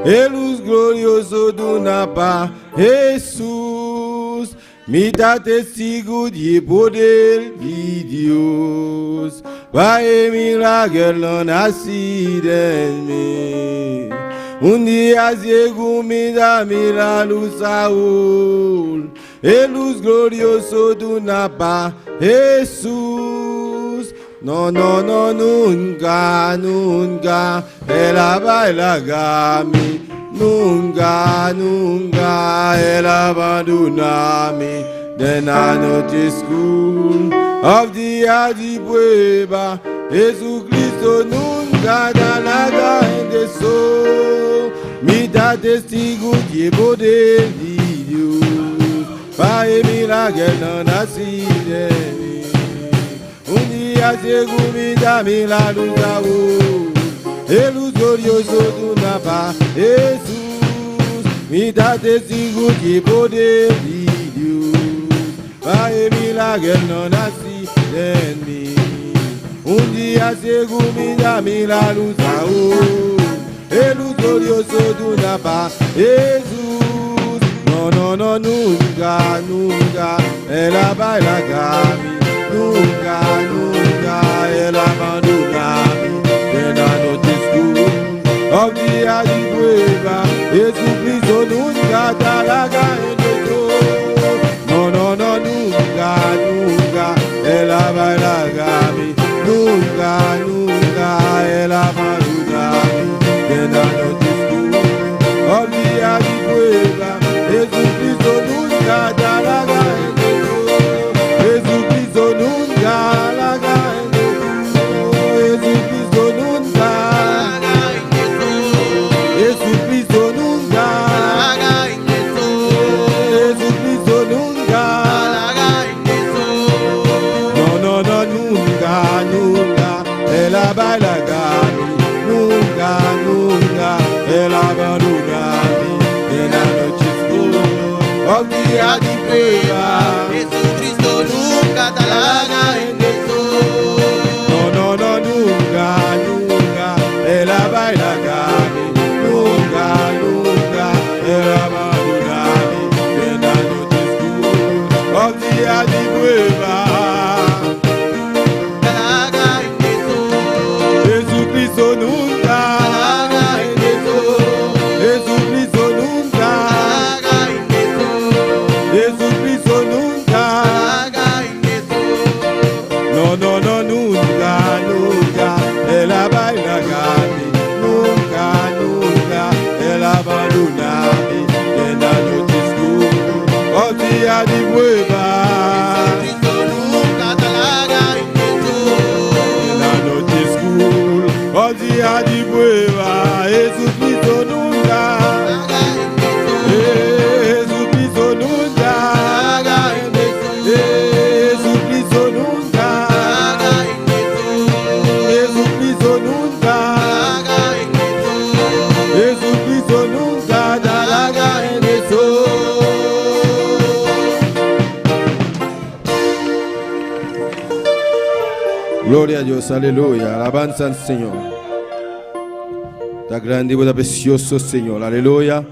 e luz glorioso do Napa. Jesus me dá testigo de poder de Deus. Vai milagre não nascido em mim. Dia cego me dá a luz e luz glorioso do Napa. Jesus, no, nunca, ela vai largar-me. Nunca, ela abandonar-me. Then I notice school of dia de prueba. Jesus Cristo nunca dá larga em Deus. Me dá testigo de poder de Deus. Pai milagre não nasci de mim. Dia cego me dá a luz e luz glorioso do Napa. Jesus me dá testigo de poder de Deus. Pai milagre não nasci de mim. Dia cego me dá a luz e luz glorioso do Napa. Jesus, no, nunca, ela vai largar-me. Nunca, ela abandonar-me. Then I notice good of dia de prueba. Jesus Cristo nunca dá larga em Deus. No, nunca, ela vai largar-me. Nunca, ela abandonar-me. Then I notice good of dia de prueba. Jesus Cristo nunca dá larga em Deus. Jesus Cristo nunca larga em Deus. Jesus Cristo nunca larga em Deus. Jesus Cristo nunca larga em Deus. prueba. Jesucristo nunca te halaga en eso. No, no, no, nunca, nunca, Él baila cami, nunca, nunca, Él abandona mi, en la noche oscura, un día de prueba. Te halaga en eso. Jesucristo nunca, Halaga en eso. Jesucristo nunca, Halaga en eso. Jesucristo nunca, Halaga en eso. no, no, no, nunca, nunca, Él baila cami, nunca, nunca, Él abandona mi, en la noche oscura, un día de prueba. Jesucristo nunca te halaga en En eso. la noche oscura, un día de prueba, Jesucristo nunca, Halaga en eso. Jesucristo nunca, Halaga en eso. Jesucristo nunca, Halaga en eso. Jesucristo nunca, Halaga en eso. Jesucristo nunca, te halaga en eso. Gloria a Dios, aleluya, alabanza al Señor. Está grande y está precioso, Señor, aleluya.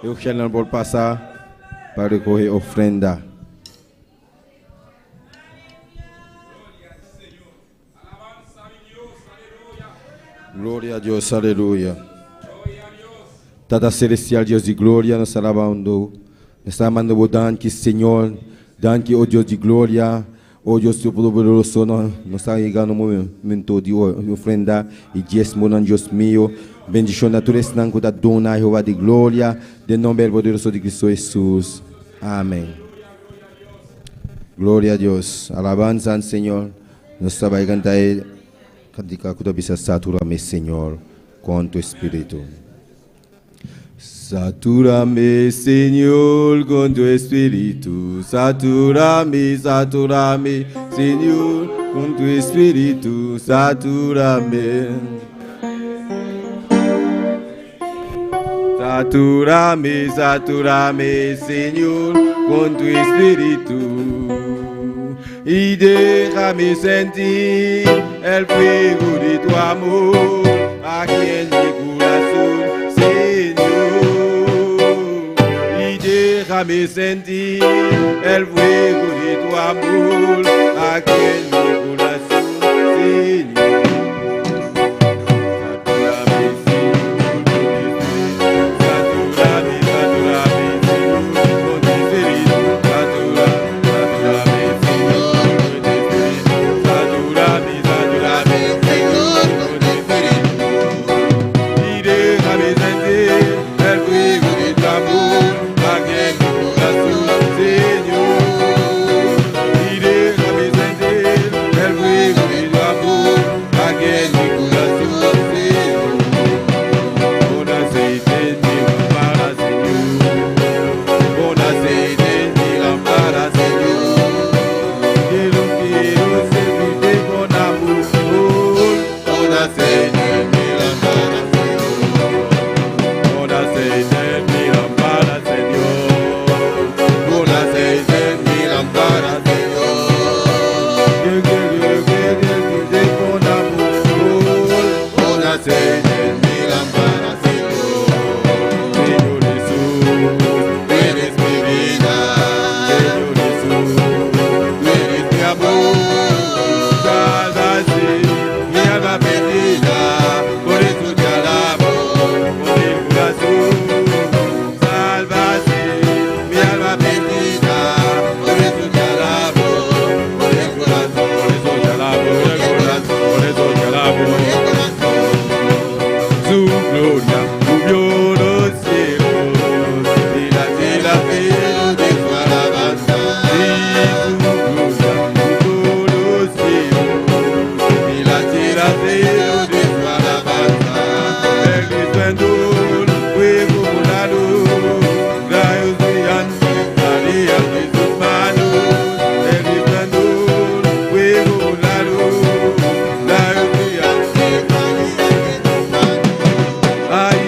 Eugenio por pasar para recoger ofrenda. Gloria a Dios, aleluya. Tata celestial, Dios de gloria, nos alabando. Nos amando, danke, Señor. Danke, oh Dios de gloria. Oh Dios Todo-Poderoso, nos está llegando un momento de ofrenda y diezmo, Dios mío. Bendición a todos los que dona a Jehová de gloria, de nombre poderoso de Cristo Jesús. Amén. Gloria a Dios. Alabanza al Señor. Nos va a cantar cantica que tu satúrame, Señor, con tu espíritu. Satúrame, Señor, con tu espíritu. Satúrame, satúrame, Señor, con tu espíritu. Satúrame. Satúrame, satúrame, Señor, con tu espíritu. Y déjame sentir el fuego de tu amor aquí en mi corazón, Señor. Y déjame sentir el fuego de tu amor aquí en mi corazón, Señor. Ay,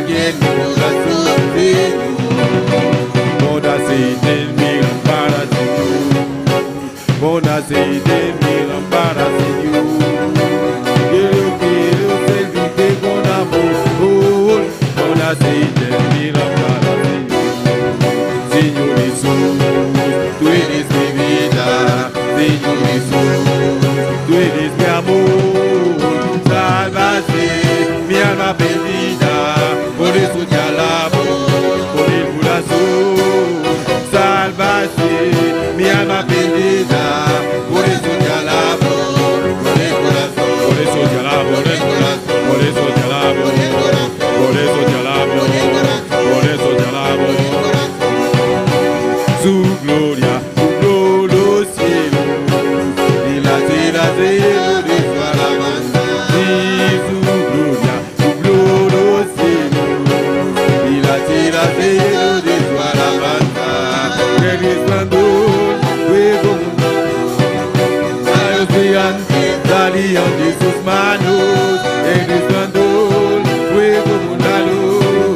¿quién podrá sufrir? Con aceite en mi lámpara, Señor. Con aceite en mi lámpara, Señor. Quiero servirte con amor. Con aceite en mi lámpara, Señor. Señor Jesús, tú eres mi vida. Señor Jesús, tú eres mi amor. Salvaste mi alma perdida, por eso te alabo con el corazón. Salvaste mi alma perdida, por eso te alabo con el corazón. Por eso te alabo con el corazón. Por eso te alabo. Por eso te alabo. Por eso te alabo. Su gloria, los cielos y la tierra de su alabanza. Y su gloria, los cielos y la tierra de su alabanza. El resplandor fue como rayos brillantes salían de sus manos. El resplandor fue como una luz,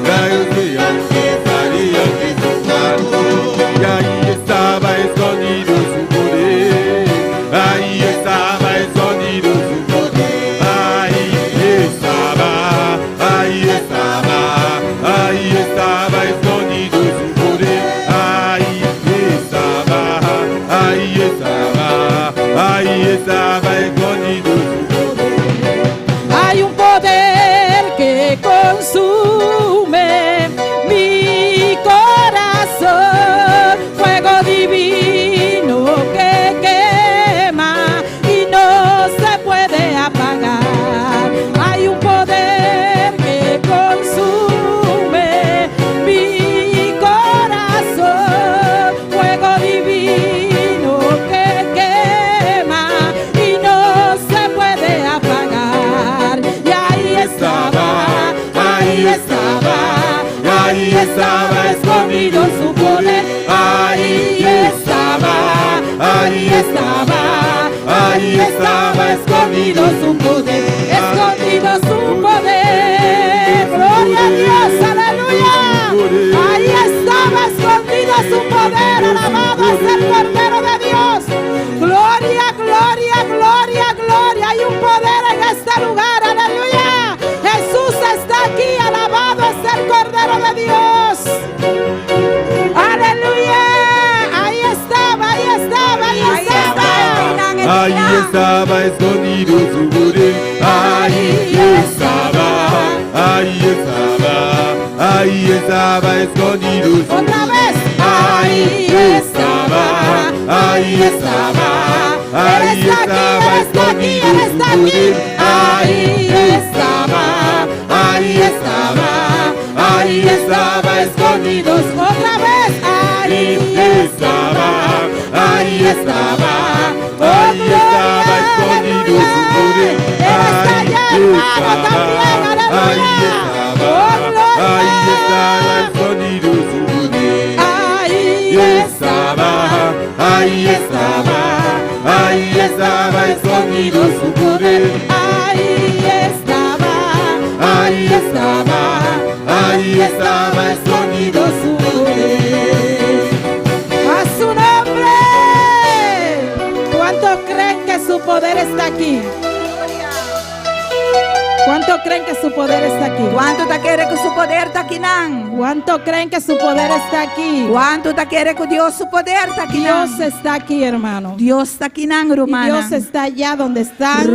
rayos brillantes salían de sus manos. Y ahí estaba escondido su poder. Ahí estaba escondido su poder. Ahí estaba, ahí estaba, ahí estaba escondido su poder. Ahí estaba, ahí estaba, ahí estaba escondido su poder. Hay un poder que consume mi corazón, fuego divino que quema y no se puede apagar. Hay un poder que consume mi corazón, fuego divino que quema y no se puede apagar. Y ahí estaba, ahí estaba, ahí estaba escondido su poder. Ahí estaba, ahí estaba, ahí estaba escondido su poder. Escondido su poder. Gloria a Dios, aleluya. Ahí estaba escondido su poder. Alabado es el Cordero de Dios. Gloria, gloria, gloria, gloria. Hay un poder en este lugar, aleluya. Jesús está aquí, alabado es el Cordero de Dios. Aleluya. Ahí estaba, ahí estaba, ahí estaba. Ahí estaba escondido su poder. Ahí estaba, ahí estaba, ahí estaba escondido su poder. Otra vez. Ahí estaba, ahí estaba, ahí estaba escondido su poder. Ahí estaba, ahí estaba, ahí estaba escondido su poder. Otra vez. Ahí estaba, ahí estaba, ahí estaba escondido su poder. Ahí estaba, ahí estaba escondido su poder. Ahí Estaba, ahí estaba, ahí estaba escondido su poder. Ahí estaba, Ahí estaba, ahí estaba escondido su poder. a su nombre. ¿Cuántos creen que su poder está aquí? ¿Cuántos creen que su poder está aquí? Quanto tá querendo que su poder tá aqui não? ¿Cuántos creen que su poder está aquí? Quanto tá querendo que Dios su poder tá aqui Dios não? está aquí, hermano. Dios tá aqui não, Y Romana. Dios está allá donde están,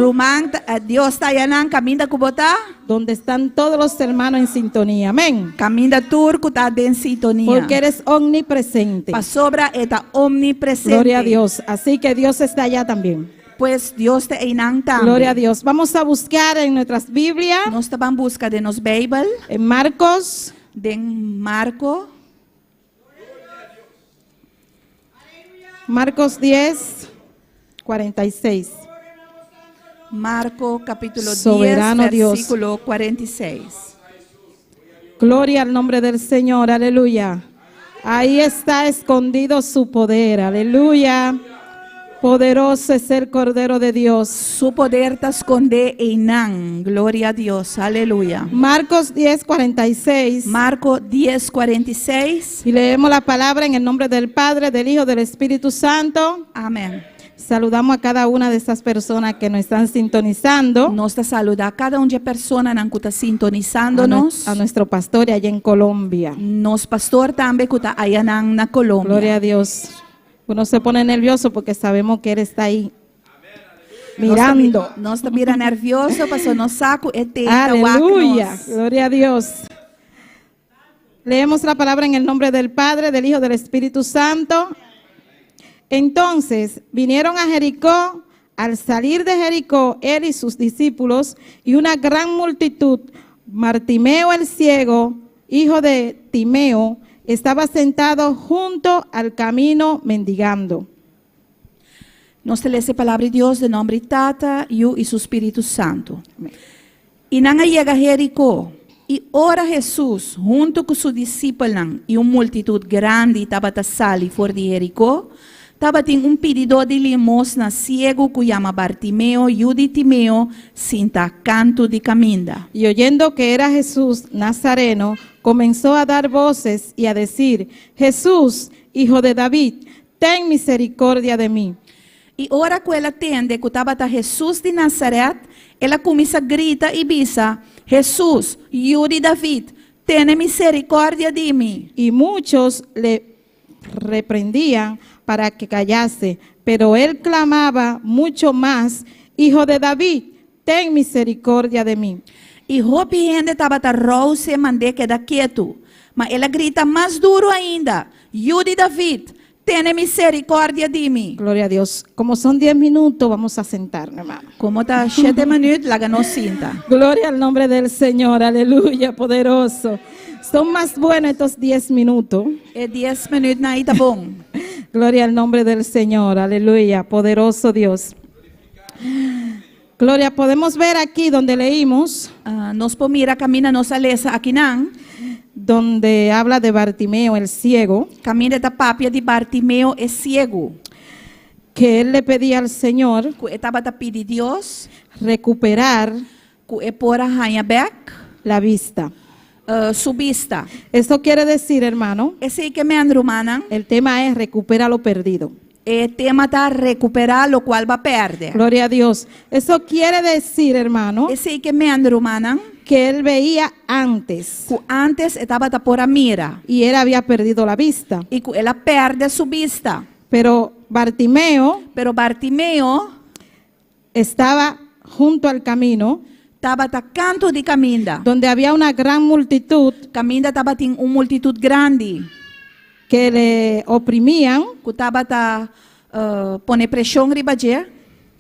Dios tá aí não, caminho da Kubota, donde están todos los hermanos en sintonía. Amén. caminho da Turco tá em sintonia. Porque eres omnipresente. Pa sobra está omnipresente. Gloria a Dios. Así que Dios está allá también. Pues Dios te ainang também. Gloria a Dios. Vamos a buscar en nuestras Biblias, Nós estamos em busca de nos Bible, en Marcos, de Marco, Marcos 10, 46. Marco capítulo 10, Soberano Dios. versículo 46. Gloria al nombre del Señor, aleluya. Ahí está escondido su poder, aleluya. Poderoso es el Cordero de Dios. Su poder te esconde en gloria a Dios, aleluya. Marcos 10:46. Marco 10:46. Y leemos la palabra en el nombre del Padre, del Hijo, del Espíritu Santo. Amén. Saludamos a cada una de estas personas que nos están sintonizando. Nos te saluda a cada una persona que está sintonizándonos. A nuestro pastor allá en Colombia. Nos pastor también que está allá en Colombia. Gloria a Dios. Uno se pone nervioso porque sabemos que Él está ahí mirando. Nos te mira nervioso, pasó nos saco Aleluya. Gloria a Dios. Leemos la palabra en el nombre del Padre, del Hijo, del Espíritu Santo. Entonces vinieron a Jericó. Al salir de Jericó, él y sus discípulos y una gran multitud, Bartimeo el ciego, hijo de Timeo, estaba sentado junto al camino mendigando. Nos te lee a palavra de Deus de nome Tata, Yu e su Espírito Santo. E não chega a Jericó. E ora Jesus, junto com seus discípulos e uma multitud grande, estava a sair fora de Jericó. Estava tem pedidor de limosna ciego que chama Bartimeo, Yu de Timeo, sinta canto de caminda. Y oyendo que era Jesús Nazareno, comenzó a dar voces y a decir: Jesús, hijo de David, ten misericordia de mí. E ora que ela atende que estava Jesus de Nazaré, ela começa a gritar e bisa: Jesus, Yu de David, ten misericórdia de mim. Y muchos le reprendían para que callase, pero él clamaba mucho más: Hijo de David, ten misericordia de mí. E rompiendo estava a rouse mandei quedar quieto. Mas ela grita mais duro ainda: Yu de David, ten misericórdia de mim. Gloria a Dios. Como son 10 minutos, vamos a sentarnos, hermano. Como está 7 minutos, la ganó cinta. Gloria al nombre del Señor, aleluya, poderoso. Son más buenos estos 10 minutos. 10 minutos aí tá bom. Gloria al nombre del Señor, aleluya, poderoso Dios. Gloria, podemos ver aquí donde leímos, Nos po mira camina nos alesa aqui não. donde habla de Bartimeo el ciego, Camina da papia de Bartimeo é cego. que él le pedía al Señor Que estava a pedir Deus recuperar que é por arranha back la vista. su vista. Esto quiere decir, hermano, Esse aí que me andrumana, el tema es recupera lo perdido. tema tá recuperar lo qual va perder. Gloria a Dios. Eso quiere decir, hermano, Esse aí que me andrumana, que él veía antes que antes estava por a mira y él había perdido la vista. e que ela perde su vista. Pero Bartimeo Pero Bartimeo estaba junto al camino estava a canto de caminda. donde había una gran multitud Caminda estava tem uma multitud grande que le oprimían que estava a poner pressão riba de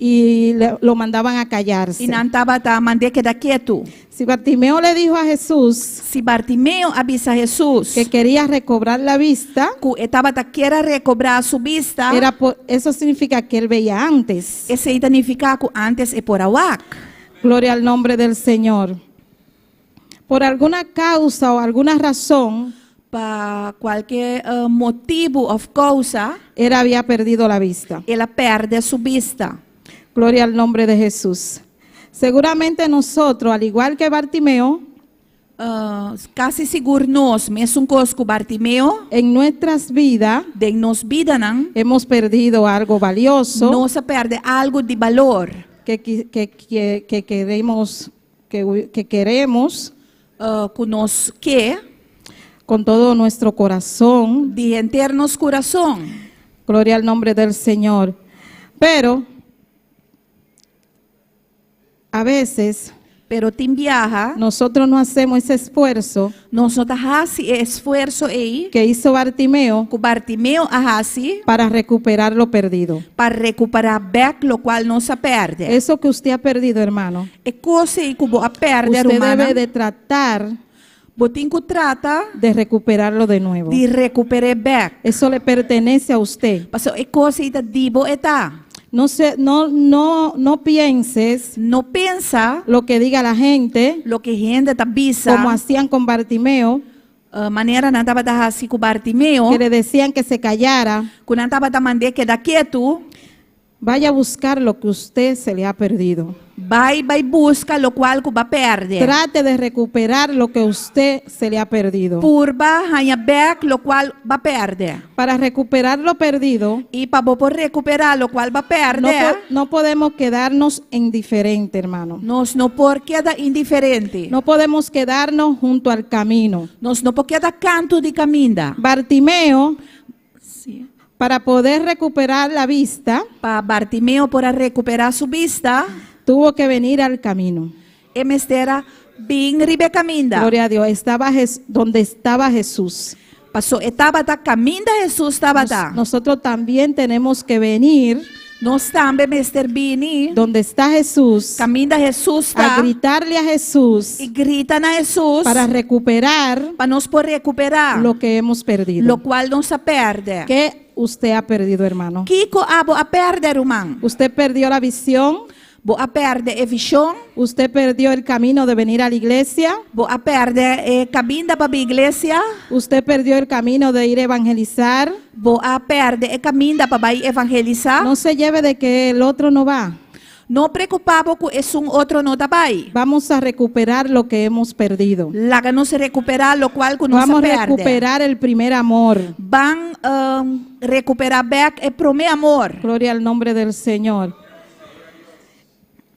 y lo mandaban a e callarse. não estava a mandar quedar quieto. Si Bartimeo le dijo a Jesús Se Bartimeo avisa a Jesus que quería recobrar la vista, que estava a querer recobrar sua vista, eso significa que él veía antes. esse significa que antes é por awak. Gloria al nombre del Señor. Por alguna causa o alguna razón, Para qualquer motivo ou causa, él había perdido la vista. ela perde sua vista. Gloria al nombre de Jesús. Seguramente nosotros, al igual que Bartimeo, Casi seguro nós, mesmo com Bartimeo, en nuestras vidas de nos vida não, hemos perdido algo valioso nós perde algo de valor que queremos, que nós quer con todo nuestro corazón. de enternos coração. Gloria al nombre del Señor. Pero a veces Pero tem viaja, nosotros no hacemos ese esfuerzo nós hacemos esforço aí, que hizo Bartimeo que Bartimeo hace para recuperar lo perdido. para recuperar back lo qual nós perde. Eso que usted ha perdido, hermano, É coisa que você perde, usted humana. debe de tratar Você que trata de recuperarlo de nuevo. de recuperar back. Eso le pertenece a usted. Pasó é coisa que dibo está. No pienses Não pensa lo que diga la gente, lo que gente está bisa. como hacían con Bartimeo, Maneira não estava a assim com Bartimeo, que le decían que se callara, que não estava a mandar quedar quieto. Vaya a buscar lo que usted se le ha perdido. Vai busca lo qual que va perder. Trate de recuperar lo que usted se le ha perdido. Purba hanya back lo qual va perder. Para recuperar lo perdido, E para por recuperar lo qual va perder, no podemos quedarnos indiferentes, hermano. nós não por queda indiferente. No podemos quedarnos junto al camino. Nós não por queda canto de caminda. Bartimeo, para poder recuperar la vista, Para Bartimeo para recuperar su vista, tuvo que venir al camino. e mestera bem ribe caminda. Gloria a Dios. Donde estaba Jesús. Passou etapa da caminda Jesus estava da. Nosotros también tenemos que venir Nós também mester bini donde está Jesús, caminda Jesus a tá gritarle a Jesús e grita na Jesus para recuperar para nós por recuperar lo que hemos perdido. lo qual não se perde. ¿Qué usted ha perdido, hermano? Kiko abo a perder irmão. Usted perdió la visión, Bo a perder a visão, usted perdió el camino de venir a la iglesia, bo a perder caminda para a igreja, usted perdió el camino de ir a evangelizar. bo a perder caminda para evangelizar. No se lleve de que el otro no va. Não preocupava com esse outro não vai. Vamos a recuperar lo que hemos perdido. Laga não se recuperar lo qual que não se Vamos a perde. recuperar el primer amor. Van recuperar back el primer amor. Gloria al nombre del Señor.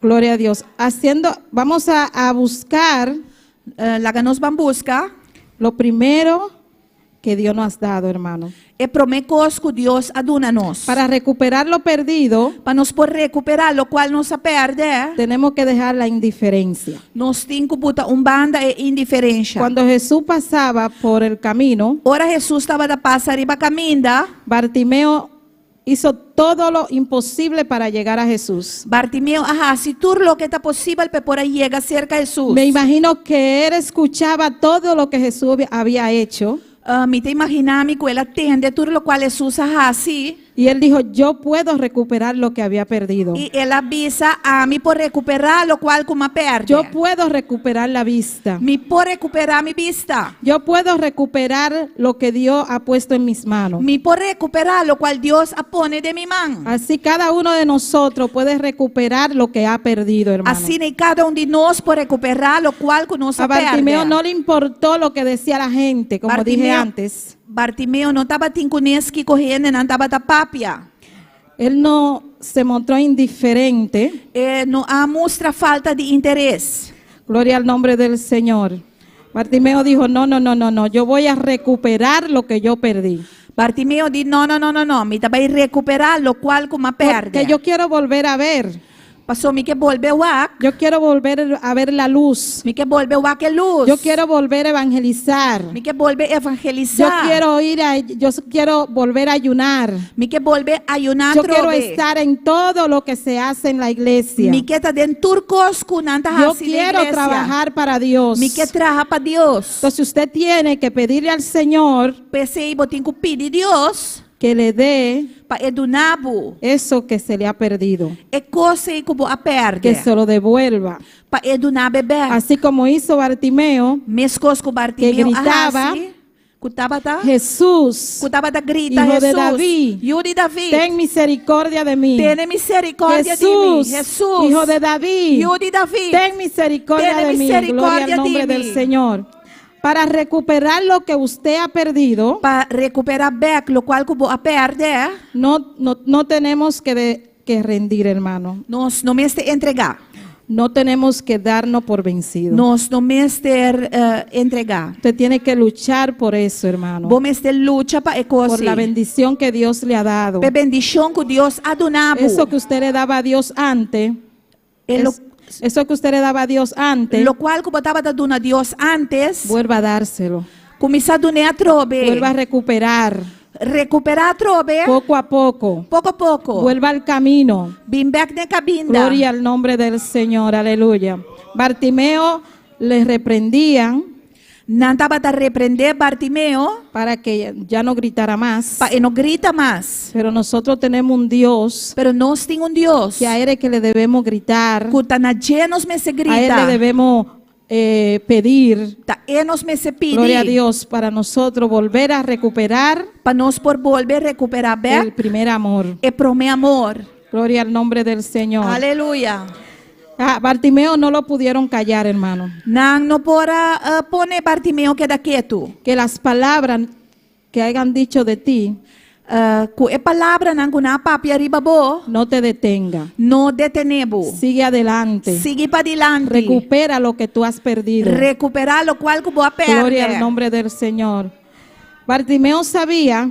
Gloria a Dios. Vamos a buscar Laga nos van buscar lo primero que Dios nos ha dado, hermano. e promete que Deus aduna-nos. Para recuperar lo perdido, Para nós por recuperar lo qual não se perde, tenemos que dejar la indiferencia. nós temos que botar banda e indiferença. Cuando Jesús pasaba por el camino, Ora Jesus estava da passa arriba caminda, Bartimeo hizo todo lo imposible para llegar a Jesús. Bartimeu, se tudo lo que está possível para por aí chegar cerca de Jesus. Me imagino que él escuchaba todo lo que Jesús había hecho. Me te imaginami que ela atende tudo lo qual Jesus assim. Y él dijo, yo puedo recuperar lo que había perdido. E ela avisa a mim por recuperar lo qual como perde. Yo puedo recuperar la vista. Me por recuperar mi vista. Yo puedo recuperar lo que Dios ha puesto en mis manos. Me por recuperar lo cual Dios pone de mi mano. Así cada uno de nosotros puede recuperar lo que ha perdido, hermano. Assim nem cada de nós por recuperar lo cual que nos A Bartimeo perde. no le importó lo que decía la gente, como dije antes. Bartimeu não estava tincunesque correndo, não estava da papia. Él no se mostró indiferente. Não há mostra falta de interesse. Gloria al nombre del Señor. Bartimeo dijo, no, yo voy a recuperar lo que yo perdí. Bartimeu disse, não, me vai recuperar lo qual como perde. Porque yo quiero volver a ver. Passou, me que volveu a, Yo quiero volver a ver la luz. me que volveu a que luz. Yo quiero volver a evangelizar. Me que volver Yo evangelizar. quiero volver a ayunar. Me que volver ayunar Yo quiero trobe. estar en todo lo que se hace en la iglesia. Me que tá dentro turcos com nanta Yo assim na quiero igreja. trabajar para Dios. Me que trabalha para Deus. Entonces usted tiene que pedirle al Señor Pensei, botinho que pedir Deus que le dé para edunabo. eso que se le ha perdido, É coisa que a perde. que se lo devuelva. Para edunar bebê. Así como hizo Bartimeo, Mescos com Bartimeu. Que gritava, Cutabata. Jesús, Cutabata grita, Hijo de Jesus. David, Hijo de David. ten misericordia de mí. Tiene misericórdia de Jesús, mim. Jesus. Hijo de David, Hijo de David. ten misericordia Ten de mí. misericordia Gloria al nombre de del mí. Señor. Para recuperar lo que usted ha perdido, Para recuperar back lo qual que a perder, no tenemos que rendir, hermano. nós não meste entregar. No tenemos que darnos por vencidos. Nós não mester entregar. Usted tiene que luchar por eso, hermano. Vou mester luta para Por la bendición que Dios le ha dado. Para bendição que Deus ha donado. Eso que usted le daba a Dios antes, eso que usted le daba a Dios antes, Lo qual que botava da dona Deus antes, vuelva a dárselo. começar a donar a trobe. Vuelva a recuperar Recuperar a trobe, poco a poco. pouco a pouco. Vuelva al camino. Bim back de cabinda. Gloria al nombre del Señor. Aleluya. Bartimeo le reprendían Não estava a repreender Bartimeu, para que ya no gritara más. para não grita mais. Pero nosotros tenemos un Dios Pero nós temos Deus. que a Él es que le debemos gritar. Que está na llenos me se A Él grita. le debemos pedir. Tá enos me se pide. Gloria a Dios, para nosotros volver a recuperar Para nós por volver recuperar el back. primer amor. É pro meu amor. Gloria al nombre del Señor. Aleluya. Bartimeo no lo pudieron callar, hermano. Nang no pora pone Bartimeo queda quieto. Que las palabras que hayan dicho de ti Ku e palavra nang kunapa arriba bo, no te detenga. no detenebo. Sigue adelante. Sigue para adelante. Recupera lo que tú has perdido. Recuperar lo cual que vos Gloria al perder. nombre del Señor. Bartimeo sabía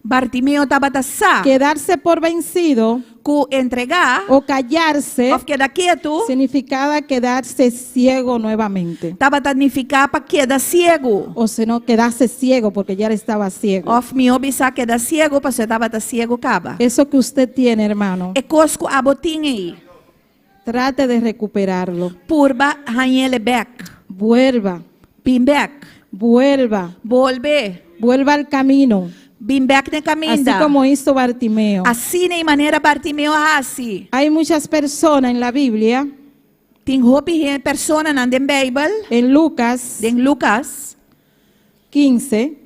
Bartimeo tabatasa. que darse por vencido Ku entregar. o callarse Of queda quieto. significaba quedarse ciego nuevamente. Tabatanificar para queda ciego. O si no, quedarse ciego porque ya estaba ciego. Of mi obisa queda ciego para se tabata ciego caba. Eso que usted tiene, hermano, E cosco abotinhe. trate de recuperarlo. Purba hanyele back. Vuelva, Bim back. vuelva, Volve. vuelva al camino. Bim back ne Así caminda. como hizo Bartimeo. Assim nem maneira Bartimeo assim. Hay muchas personas en la Biblia, Tem hopi persona nan den Bible. en Lucas Den Lucas. 15,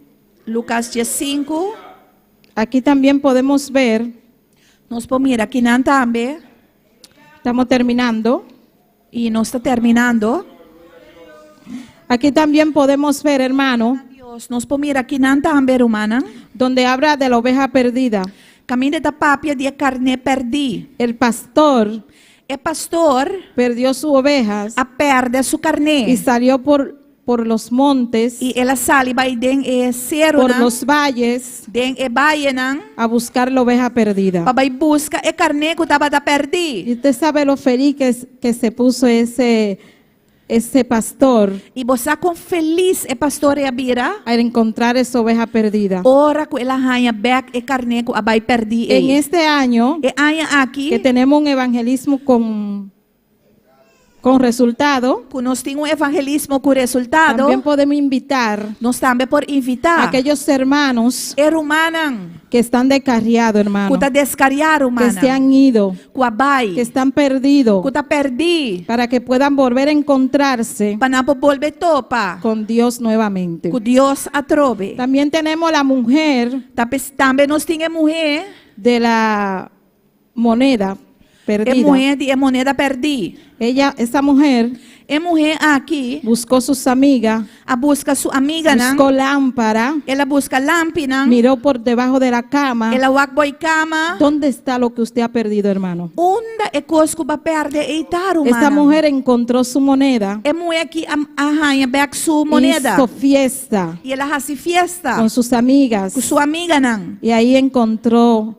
Lucas 15. aquí también podemos ver, Nós pomira aqui nan tambe. estamos terminando, E nós está terminando. aquí también podemos ver, hermano, Dios, nós pomira aqui nan tambe, romana. donde habla de la oveja perdida. Caminho da papia de carne perdi. El pastor E pastor perdió sus ovejas a perde su y carne. salió por los montes, E ela sali vai den e cero por nan. los valles, Den e baie nan. a buscar la oveja perdida. Pabai busca e carne que tava da perdi. Y usted sabe lo feliz que se puso ese pastor E você com feliz e pastor e abira. al encontrar esa oveja perdida. Ora com ela rainha back e carne que abai perdi. En este año E aia aqui que tenemos un evangelismo con resultado, que nós temos evangelismo com resultado. también podemos invitar Nós também por a invitar aquellos hermanos e humanan que están descarriados, hermano, que tá descariar que humana. se han ido, Que abai. que están perdidos, Que tá perdi. para que puedan volver a encontrarse Para não volver topa. con Dios nuevamente. Que Deus atrove. También tenemos la mujer Também nós temos mulher. de la moneda E perdida. mulher de moneda perdi. Esa mujer E mulher aqui buscó sus amigas, a busca sua amiga nan. buscó lámpara, Ela busca lâmpada. miró por debajo de la cama. Ela wakboy cama. ¿Dónde está lo que usted ha perdido, hermano? Onda e cosco ba perde e taru Esta mujer encontró su moneda, é mulher que arranha back sua moneda. hizo fiesta E ela hace fiesta con sus amigas com sua amiga nan. y ahí encontró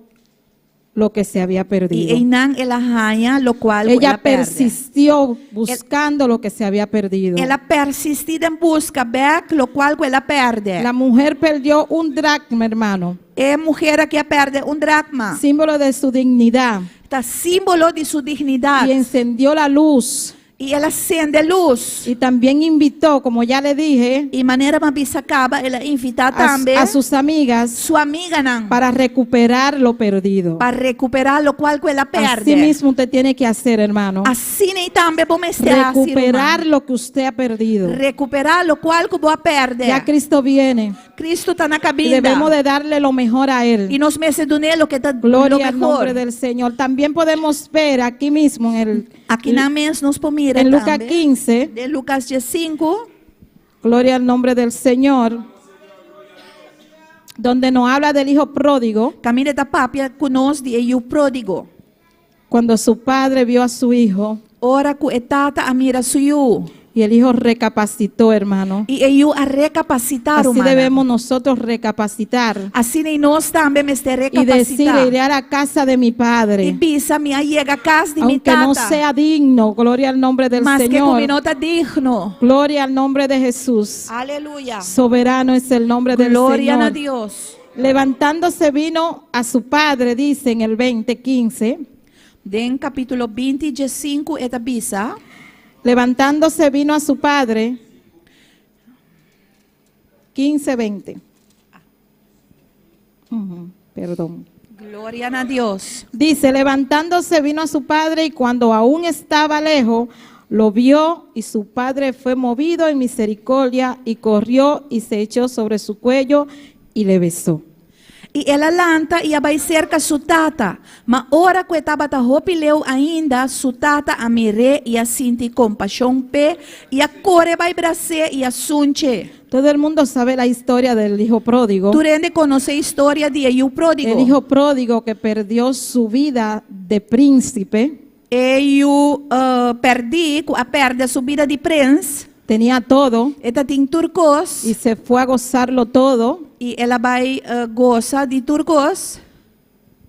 lo que se había E perdido. em nan ela arranha lo qual Ella ela perde. persistió buscando lo que se había perdido. Ela persistida em busca back lo qual ela perde. La mujer perdió un dracma, hermano, É mulher que perde dracma. símbolo de su dignidad, Tá símbolo de sua dignidade. y encendió la luz. E ela acende luz. Y también invitó, como ya le dije, E maneira mabisa acaba, ela invita também a sus amigas sua amiga nan. para recuperar lo perdido. Para recuperar lo qual ela perde. Así mismo usted tiene que hacer, hermano. Assim nem também vamos estar Recuperar lo que usted ha perdido. recuperar lo qual que boa perde. Ya Cristo viene Cristo está na y cabina. debemos de darle lo mejor a E Él. nós merecemos lo que está lo Gloria al mejor. nombre del Señor. También podemos ver aquí mismo Aqui na mesa nos pomira en Lucas também. 15, De Lucas 15. gloria al nombre del Señor, donde nos habla del hijo pródigo, Caminha da papia conosco de o pródigo. cuando su padre vio a su hijo Ora que etata a mira suyo. y el hijo recapacitó, hermano. E eu a recapacitar Así humana. debemos nosotros recapacitar Assim nem nós também me ter y decir, recapacitar. iré a la casa de mi E padre, bisa minha llega a casa de mi aunque no tata. sea digno, gloria al nombre del Mas que Señor, comigo está digno. gloria al nombre de Jesús. Aleluia. Soberano es el nombre del Glória a Señor. Deus. Levantándose vino a su padre, dice en el 20:15. Den capítulo 20, 5, eta bisa. Levantándose vino a su padre, 15:20. Perdón. Glória a Deus. Dice, levantándose vino a su padre y cuando aún estaba lejos, lo vio y su padre fue movido en misericordia y corrió y se echó sobre su cuello y le besó. E ela lanta e vai cerca su tata. Ma ora que estava ta hopileu ainda, su tata a mire e a sinti compaixão pe e a core vai brase e a sunche. Todo el mundo sabe la historia del hijo pródigo. Tu rende conoce a história de o pródigo. El hijo pródigo que perdió su vida de príncipe. E perdi, a perde sua vida de príncipe. Tenía todo Ela tem turcos. y se fue a gozarlo todo E ela vai goza de turcos.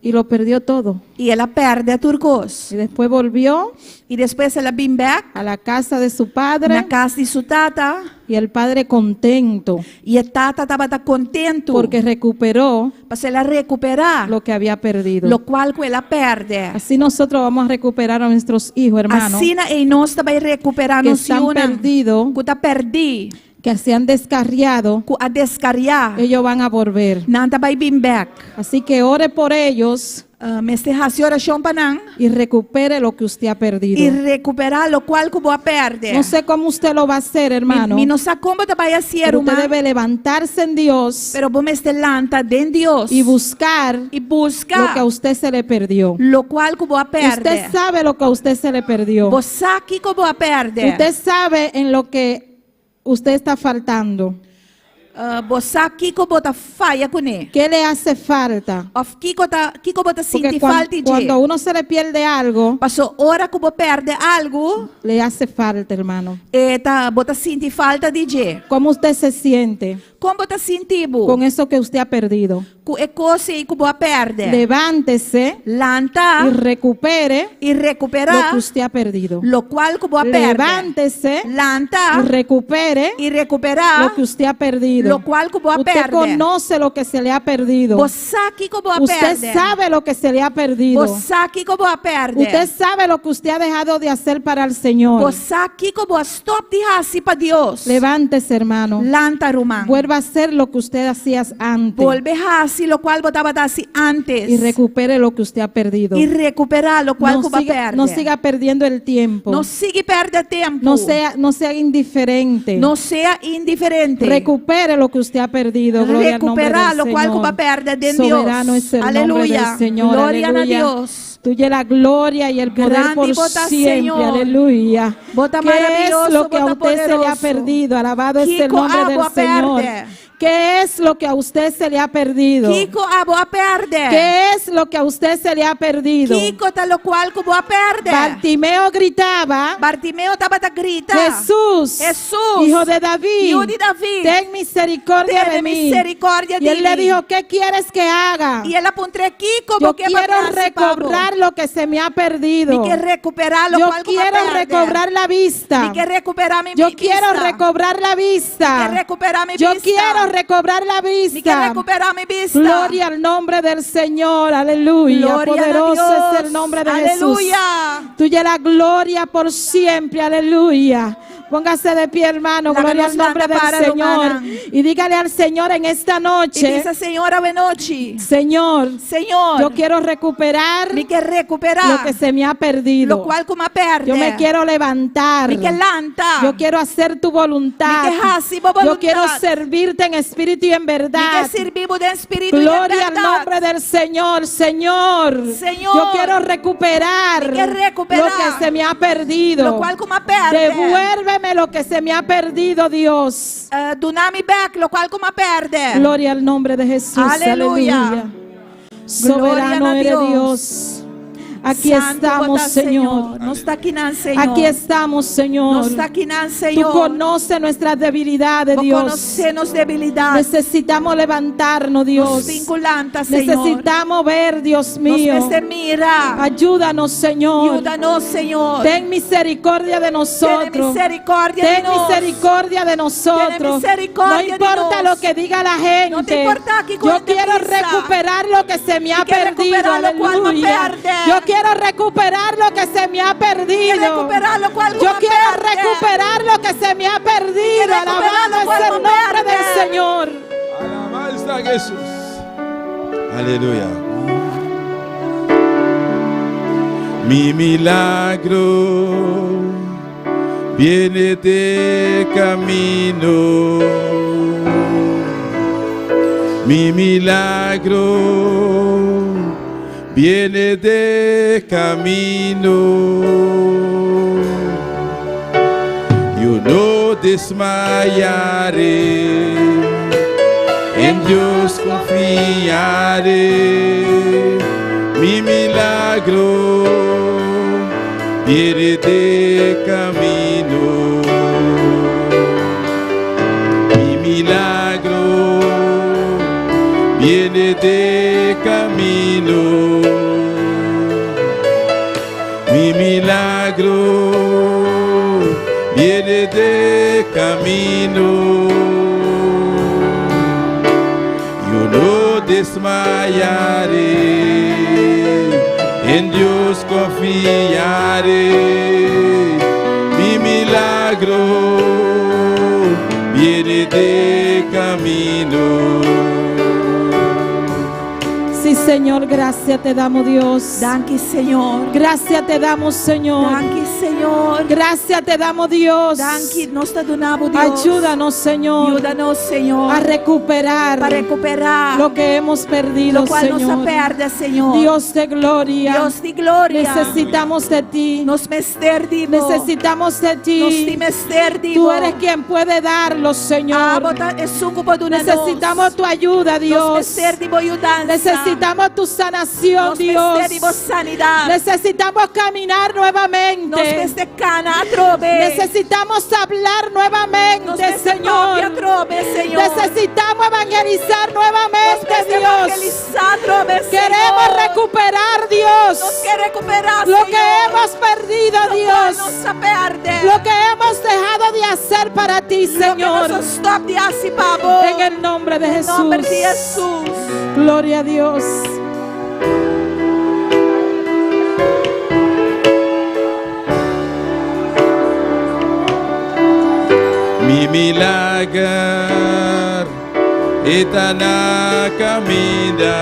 y lo perdió todo. E ela perde a turcos. Y después volvió E depois ela vem back a la casa de su na padre casa de sua tata. y el padre contento E a tata estava contento. porque recuperó para ela recuperar lo que había perdido. lo qual que ela perde. Así nosotros vamos a recuperar a nuestros hijos, hermanos, Assim e nós também recuperar que nos están perdidos, que está perdi, que se han descarriado. que a descarriar, Ellos van a volver. não vai vir back. Así que ore por ellos Este hace oração para nós y recupere lo que usted ha e perdido. recuperar lo qual que vou perder. No sé cómo usted lo va a hacer, hermano, Mi não sei como vai ser pero usted uma, debe levantarse en Dios pero vamos este lanta de Deus y buscar e lo que buscar a usted se le perdió. lo qual que vou perder. Usted sabe lo que a usted se le perdió. Você aqui que vou perder. Usted sabe en lo que usted está faltando. Você aqui que vou falha com ele. ¿Qué le hace falta? Of kiko bota Porque sinti falta de. cuando uno se le pierde algo, Passou hora que vou perder algo, le hace falta, hermano. bota sinti falta de je. ¿Cómo usted se siente Como bota sinti bu? con eso que usted ha perdido? Ku e coisa que vou perder. Levántese Lanta y recupere e lo recuperar que usted ha perdido. lo qual que vou perder. Levántese Lanta y recupere e recuperar lo que usted ha perdido. lo qual que vou Usted perder. conoce lo que se le ha perdido. Você aqui que vou Usted perder. sabe lo que se le ha perdido. Você aqui que vou perder. Usted sabe lo que usted ha dejado de hacer para el Señor. Você aqui que vou stop de hasi para Deus. Levántese, hermano. Lanta rumang. Vuelva a hacer lo que usted hacía antes. Volve hasi lo qual botava hasi antes. Y recupere lo que usted ha perdido. E recuperar lo qual No que vai siga, perder. no siga perdiendo el tiempo. Não siga perder tempo. No sea indiferente. Não seja indiferente. Recupere lo que usted ha perdido. Gloria al nombre Recuperar del lo cual que Señor. va a perder de Soberano Dios. es el nombre Aleluya. del Señor. Gloria Aleluya. a Dios. Tuya la gloria y el poder Grande por bota, siempre. Señor. Aleluya. Bota ¿Qué es maravilloso, lo que a bota usted se le ha poderoso. perdido? Alabado es el Kiko nombre del agua Señor. perde. ¿Qué es lo que a usted se le ha perdido? Kiko a boa perder. ¿Qué es lo que a usted se le ha perdido? Kiko ta lo cual que boa perder. Bartimeo gritaba, Bartimeo estaba a gritar. Jesús, Jesús, hijo de David, hijo de David, ten misericordia ten de mí. misericordia Y de él le mí. dijo, ¿qué quieres que haga? Y él apunté Kiko Yo porque quiero recobrar lo que se me ha perdido. Mi que recuperar lo Yo cual que va a quiero perder. recobrar la vista. Mi que recuperar mi Yo vista. quiero recobrar la Mi vista. que recuperar mi Yo vista. quiero recobrar la Mi que vista. recuperar mi vista. Gloria al nombre del Señor. Aleluya. Gloria a Poderoso Dios. es el nombre de Aleluya. Jesús. Tuya la gloria por siempre. Aleluya. Póngase de pie, hermano. La Gloria al que nos nombre manda del para Señor. hermana. Y dígale al Señor en esta Y noche, dice, Señora, Benochi, Señor, Señor, yo quiero recuperar mi que recuperar lo que se me ha perdido. lo cual como perde. Yo me quiero levantar. Mi que lanta. Yo quiero hacer tu voluntad. Mi que hasi bo Yo voluntad. quiero servirte en espíritu y en Mi verdad. que servimos de espíritu y de Gloria al verdad. nombre del Señor, Señor. Señor. Yo quiero recuperar, Mi que recuperar lo que se me ha perdido. lo cual como perde. Devuélveme lo que se me ha perdido, Dios. Dunami back lo cual como perde. Gloria al nombre de Jesús. Aleluya. Aleluya. Soberano Gloria a eres Dios. Dios. Aquí Santo estamos, bota, Señor. No está aquí nan, Señor. Aquí estamos, Señor. No está aquí nan, Tú Señor. conoces nuestras debilidades, Vos Dios. conocenos debilidades. Necesitamos levantarnos, Nos Dios. vinculanta, Señor. Necesitamos ver, Dios mío. Nos mira. Ayúdanos, Señor. Ayúdanos, Señor. Ten misericordia de Ten nosotros. misericordia Ten de nos. misericordia de nosotros. Ten misericordia No de importa nos. lo que diga la gente. No te importa que Yo cuente quiero piensa. recuperar lo que se me ha Y que perdido. recuperar lo cual me Aleluya. perde. Yo quiero recuperar lo que se me ha Y perdido. recuperar lo cual Yo me quiero perde. recuperar lo que se me ha perdido. recuperar Alabado lo es cual el me nombre perde. del Señor. Alabanza a Jesús. Aleluya. Mi milagro viene de camino. Mi milagro viene de camino. Yo no desmayaré, en Dios confiaré. Mi milagro viene de camino. Mi milagro viene de camino. Mi milagro viene de camino. Yo no desmayaré, en Dios confiaré. Mi milagro viene de camino. Sí, Señor, gracias te damos, Dios. Danke, Señor. Gracias te damos, Señor. Danke, Señor. Gracias te damos, Dios. Danke, nós te donamos, Deus. Ayúdanos, Señor, Ajuda-nos, Senhor, a recuperar para recuperar lo que hemos perdido, lo qual nos Señor. perde, Senhor. Dios de gloria, Deus de glória. necesitamos de ti. Nos mester Necesitamos de Nos ti. te mester Tú eres quien puede darlo, Señor. Necesitamos tu ayuda, Dios. Necesitamos tu sanación, Dios. Necesitamos caminar nuevamente. Necesitamos hablar nuevamente, Señor. Necesitamos evangelizar nuevamente, Dios. Queremos recuperar, Dios, lo que hemos perdido, Dios. Lo que hemos dejado de hacer para ti, Señor. En el nombre de Jesús. Gloria a Dios. Mi milagro está na caminha.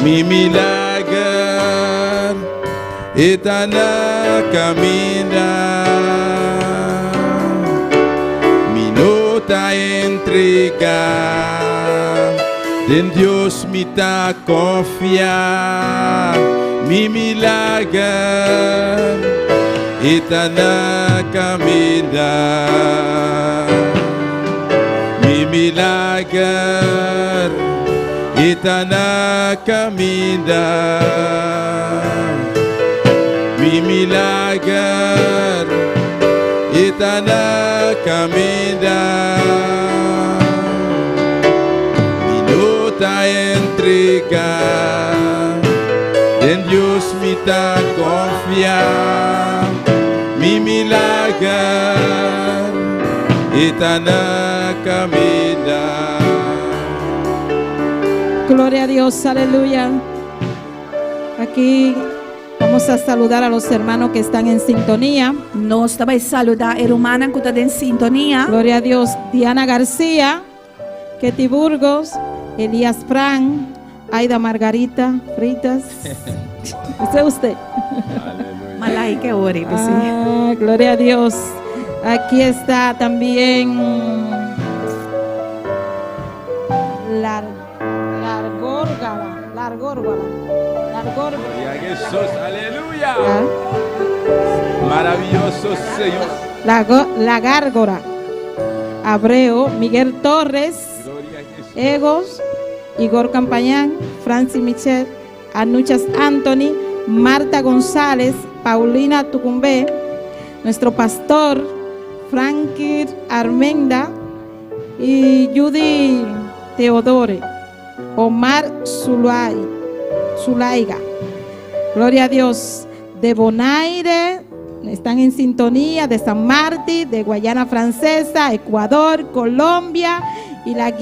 Mi milagro está na caminha. Mi nota entregar, en Dios me tá confiar. Mi milagro está na caminha. Mi milagro está na caminha. Mi milagro está na caminha. Mi nota entregar, en Dios me tá confiar. Mi milagro está na caminha. Gloria a Dios, aleluya. Aquí vamos a saludar a los hermanos que están en sintonía. Nós também saludar a irmã que está em sintonia. Gloria a Dios. Diana García, Ketty Burgos, Elías Fran, Aida Margarita Fritas. ¿Ese es usted? Malai que ore, Ah, gloria a Dios. Aquí está también Largórgala. Gloria a Jesús, aleluya. Ah, Maravilloso Señor. La Gárgora. Abreu, Miguel Torres, Gloria a Jesús. Egos, Igor Campañán, Francis Michel, Anuchas Anthony, Marta González, Paulina Tucumbé, nuestro pastor Frankie Armenda y Judy Teodore, Omar Zulaiga. Gloria a Dios. De Bonaire, están en sintonía, de San Martín, de Guayana Francesa, Ecuador, Colombia y la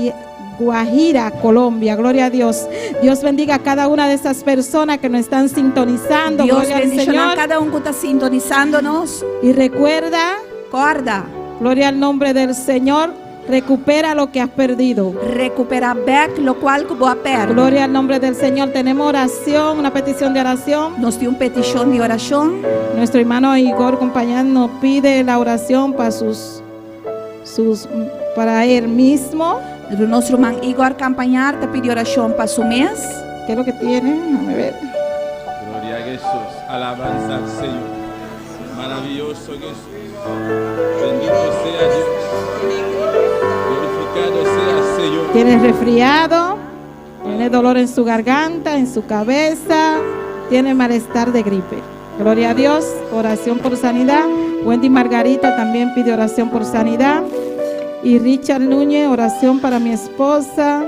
Guajira, Colombia. Gloria a Dios. Dios bendiga a cada una de esas personas que nos están sintonizando. Deus Gloria al bendiga Señor. a cada que está sintonizando-nos. Y recuerda, Acorda, gloria al nombre del Señor, recupera lo que has perdido. recuperar back lo qual que boa perda. Gloria al nombre del Señor. Tenemos oración, una petición de oración. Nós temos petição de oração. Nuestro hermano Igor Compañán nos pide la oración para sus para él mismo. O nosso irmão Igor Campanhar te pediu oração para su mês. ¿Qué es lo que tiene? Déjame ver. Gloria a Jesús, alabanza al Señor. Maravilloso Jesús. Bendito sea Dios. Glorificado sea el Señor. Tiene resfriado, tiene dolor en su garganta, en su cabeza, tiene malestar de gripe. Gloria a Dios, oración por sanidad. Wendy Margarita también pide oración por sanidad. Y Richard Núñez, oración para mi esposa.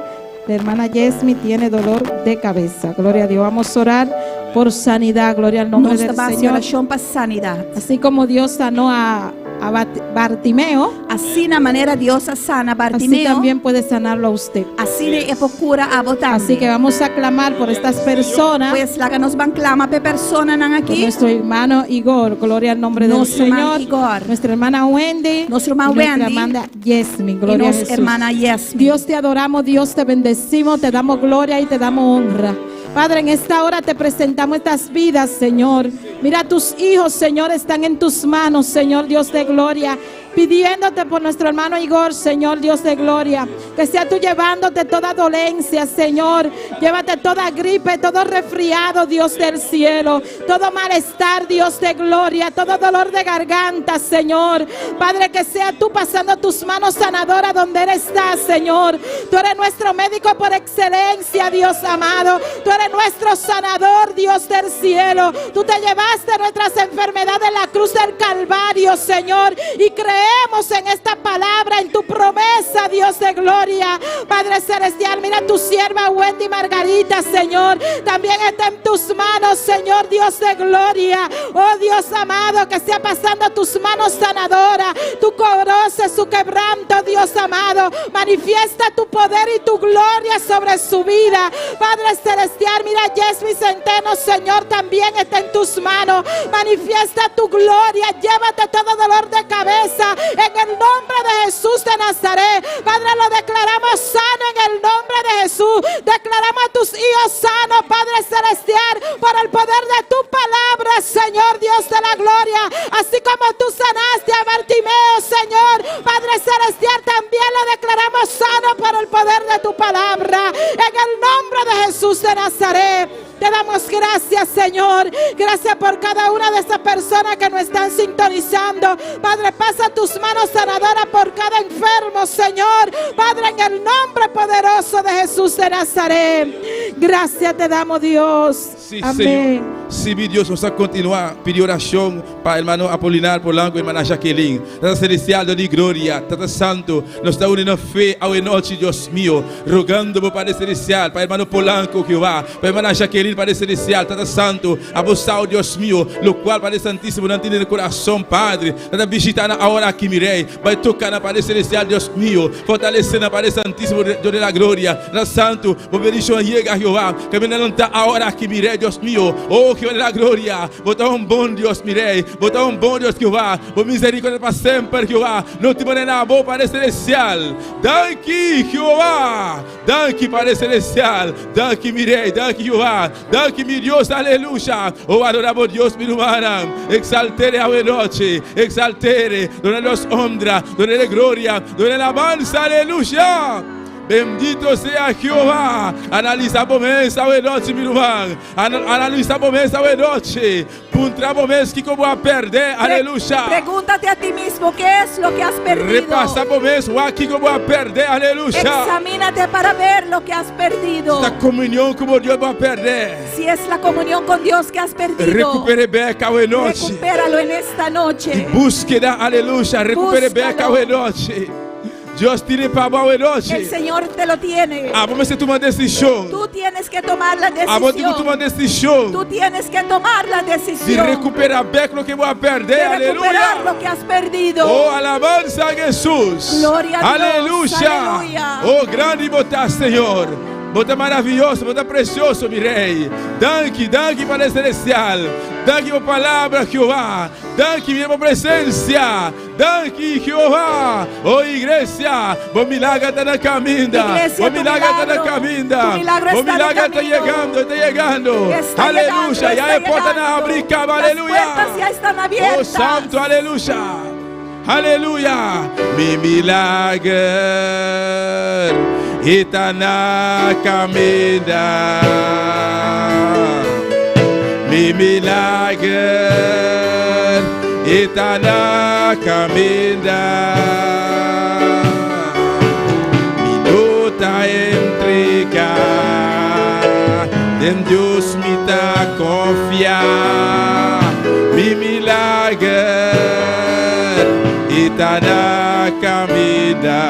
La hermana Yesmi tiene dolor de cabeza. Gloria a Dios. Vamos a orar por sanidad. Gloria al nombre Nós del te Señor. oração para sanidade. Así como Dios sanó a Bartimeo, Assim na maneira Deus sana así Bartimeo, también puede sanarlo a usted. assim é procura a botar. Así que vamos a clamar por estas personas, Pues lá que nos van clama pe persona nan por aqui. nuestro hermano Igor, gloria al nombre del Nuestro hermano Señor, Igor. nuestra hermana Wendy, Nuestra hermana y nuestra Wendy. hermana Yesmi, E gloria a nossa Jesús. hermana Yesmi. Dios te adoramos, Dios te bendecimos, te damos gloria y te damos honra. Padre, en esta hora te presentamos estas vidas, Señor. Mira, tus hijos, Señor, están en tus manos, Señor Dios de gloria. Pidiéndote por nuestro hermano Igor, Señor Dios de gloria, que sea tú llevándote toda dolencia, Señor. Llévate toda gripe, todo resfriado, Dios del cielo, todo malestar, Dios de gloria, todo dolor de garganta, Señor. Padre, que sea tú pasando tus manos sanadoras donde Él está, Señor. Tú eres nuestro médico por excelencia, Dios amado. Tú eres nuestro sanador, Dios del cielo. Tú te llevaste nuestras enfermedades en la cruz del Calvario, Señor, y creemos en esta palabra, en tu promesa, Dios de gloria. Padre celestial, mira tu sierva Wendy Margarita, Señor, también está en tus manos, Señor Dios de gloria. Oh Dios amado, que sea pasando tus manos sanadoras. Tú conoces su quebranto, Dios amado. Manifiesta tu poder y tu gloria sobre su vida. Padre celestial, mira Yesmi Centeno, Señor, también está en tus manos. Manifiesta tu gloria, llévate todo dolor de cabeza en el nombre de Jesús de Nazaret. Padre, lo declaramos sano en el nombre de Jesús. Declaramos a tus hijos sanos, Padre celestial, por el poder de tu palabra, Señor Dios de la gloria. Así como tú sanaste a Bartimeo, Señor, Padre celestial, también lo declaramos sano por el poder de tu palabra. En el nombre de Jesús de Nazaret. Te damos gracias, Señor. Gracias por cada una de esas personas que nos están sintonizando. Padre, pasa tus manos sanadoras por cada enfermo, Señor. Padre, en el nombre poderoso de Jesús de Nazaret. Gracias te damos, Dios. Sí, Amén. Señor. Sí, mi Dios, vamos a continuar. Pedir oración para el hermano Apolinar Polanco y hermana Jacqueline. Tata celestial, de gloria. Tata santo, nos está uniendo fe a noche, Dios mío. Rogando por Padre celestial, para el hermano Polanco, Jehová. Para hermana Jacqueline, Padre celestial. Tata santo, abusado, Dios mío. Lo cual, Padre santísimo, no tiene el corazón, Padre. Tata visitar ahora aquí, mirei. Vai tocar na Padre celestial, Dios mío. Fortalecendo a Padre santísimo, Dios de la gloria. Tata santo, por bendición llega, Jehová. Que me levanta ahora aquí, mirei, Dios mío. Oh, Jehová de la gloria, botar un bom Dios, mirei, botar un bom Dios, Jehová, por misericórdia para sempre, Jehová, não te mande nada bom, Padre celestial, daqui, Jehová, daqui, Padre celestial, daqui, mirei, daqui, Jehová, daqui, mi Dios, aleluya, oh, adoramos Dios, mi humana, exaltere a noche, exaltere, donde los honra, donde la gloria, donde la alabanza, aleluya. Bendito sea Jehová. Analiza momento a noite, meu irmão. Analiza momento a noite. Puntra momentos que como a perder. Aleluya. Pregúntate a ti mismo qué es lo que has perdido. Repassa momentos aqui como a perder. Aleluya. Examínate para ver lo que has perdido. Esta comunhão como Deus vai perder. Si es la comunión con Dios que has perdido, Recupere beca a noite. recupéralo en esta noche. Búsqueda, aleluya. Recupere beca a noite. Dios tiene para a noite. El Señor te lo tiene. Vamos a tomar decisão. Tú tienes que tomar la Vamos a decisión. tomar decisão. Tú tienes que tomar la De decisión recuperar bem lo que voy a perder, de recuperar aleluya. lo que has perdido. Oh, alabanza a Jesús. Gloria a Dios, Aleluya. aleluya. Oh, grande botar, Senhor. Bota maravilhoso, bota precioso, mi rei. Danke, danke, Padre celestial. Danke por palavra, Jehová. Danke, minha presença. Danke, Jehová. Oh, igreja. O milagre está na caminda. Iglesia, O milagre está na caminda. tu milagro O está no milagre está camino. chegando, está chegando. Está Aleluya. llegando, Ya está a porta na llegando. abrica, Las aleluya. puertas ya están abiertas. Oh, santo, aleluya. Aleluya. Mi milagre está na caminhada. Mi milagre está na caminhada. Minuta entrega, en Dios me da confiar. Mi milagre está na caminhada.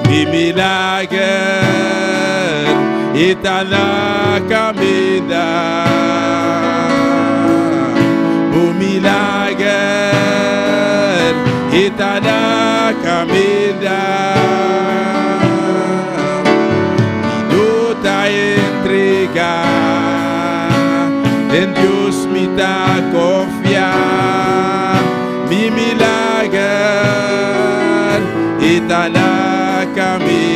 Mi milagre está na caminhada. O milagre está na caminhada. Minuta entregar, en Dios me da confiar. Mi milagre está na caminhada.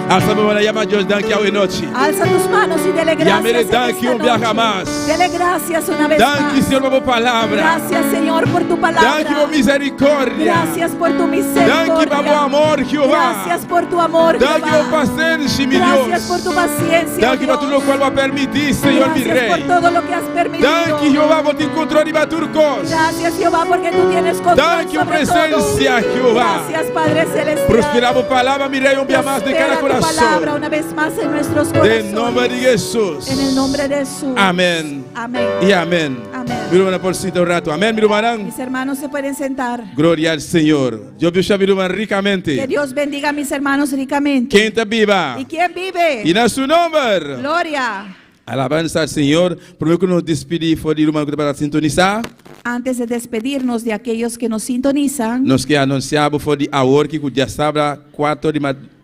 Alza a mão, llama a Dios, danke a noche. Alza tus manos y dele Llámele gracias. danke en un esta viaje noche. más. Dele gracias una vez Danke, más. Señor, por tu palabra. Gracias, Señor, por tu Danke palabra. por misericordia. Gracias por tu Danke misericordia. por tu amor, Jehová. Gracias por tu amor, Danke por Jehová. paciencia, mi Gracias Dios. por tu paciencia, Danke por Dios. todo lo cual va a permitir, Señor, mi Gracias por Rey. todo lo que has permitido. Danke, Jehová, por tu control y baturcos. Gracias, Jehová, porque tú tienes control Danke por sobre presencia, todo. Jehová. Gracias, Padre Celestial. Prosperamos palabra, mi Rey, un día más de cada Prospera tu palabra corazón. una vez más en nuestros En corazones. nombre de Jesús. En el nombre de Jesús. Amén. Amén. Y amén. Amén. Mi hermana, por cierto, un rato. Amén, mi hermana. Mis hermanos se pueden sentar. Gloria al Señor. Dios bendiga a mi hermana Que ricamente. Dios bendiga a mis hermanos ricamente. ¿Quién está viva? ¿Y quién vive? Y en su nombre. Gloria. Alabanza al Señor. Primero que nos despedimos de hermano que para sintonizar. Antes de despedirnos de aquellos que nos sintonizan, Nos que anunciamos foi de agora que já sabra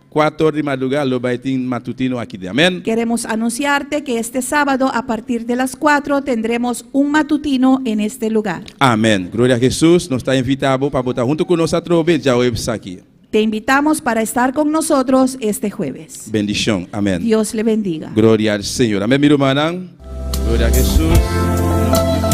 4 de madrugada lo baitin matutino aqui. Amém. queremos anunciarte que este sábado a partir de las 4 tendremos un matutino en este lugar. Amém. Glória a Jesus. Nos está invitado para botar junto conosco a trove já hoje aqui. Te invitamos para estar con nosotros este jueves. Bendição. Amém. Dios le bendiga. Glória ao Senhor. Amém, minha irmã. Glória a Jesus.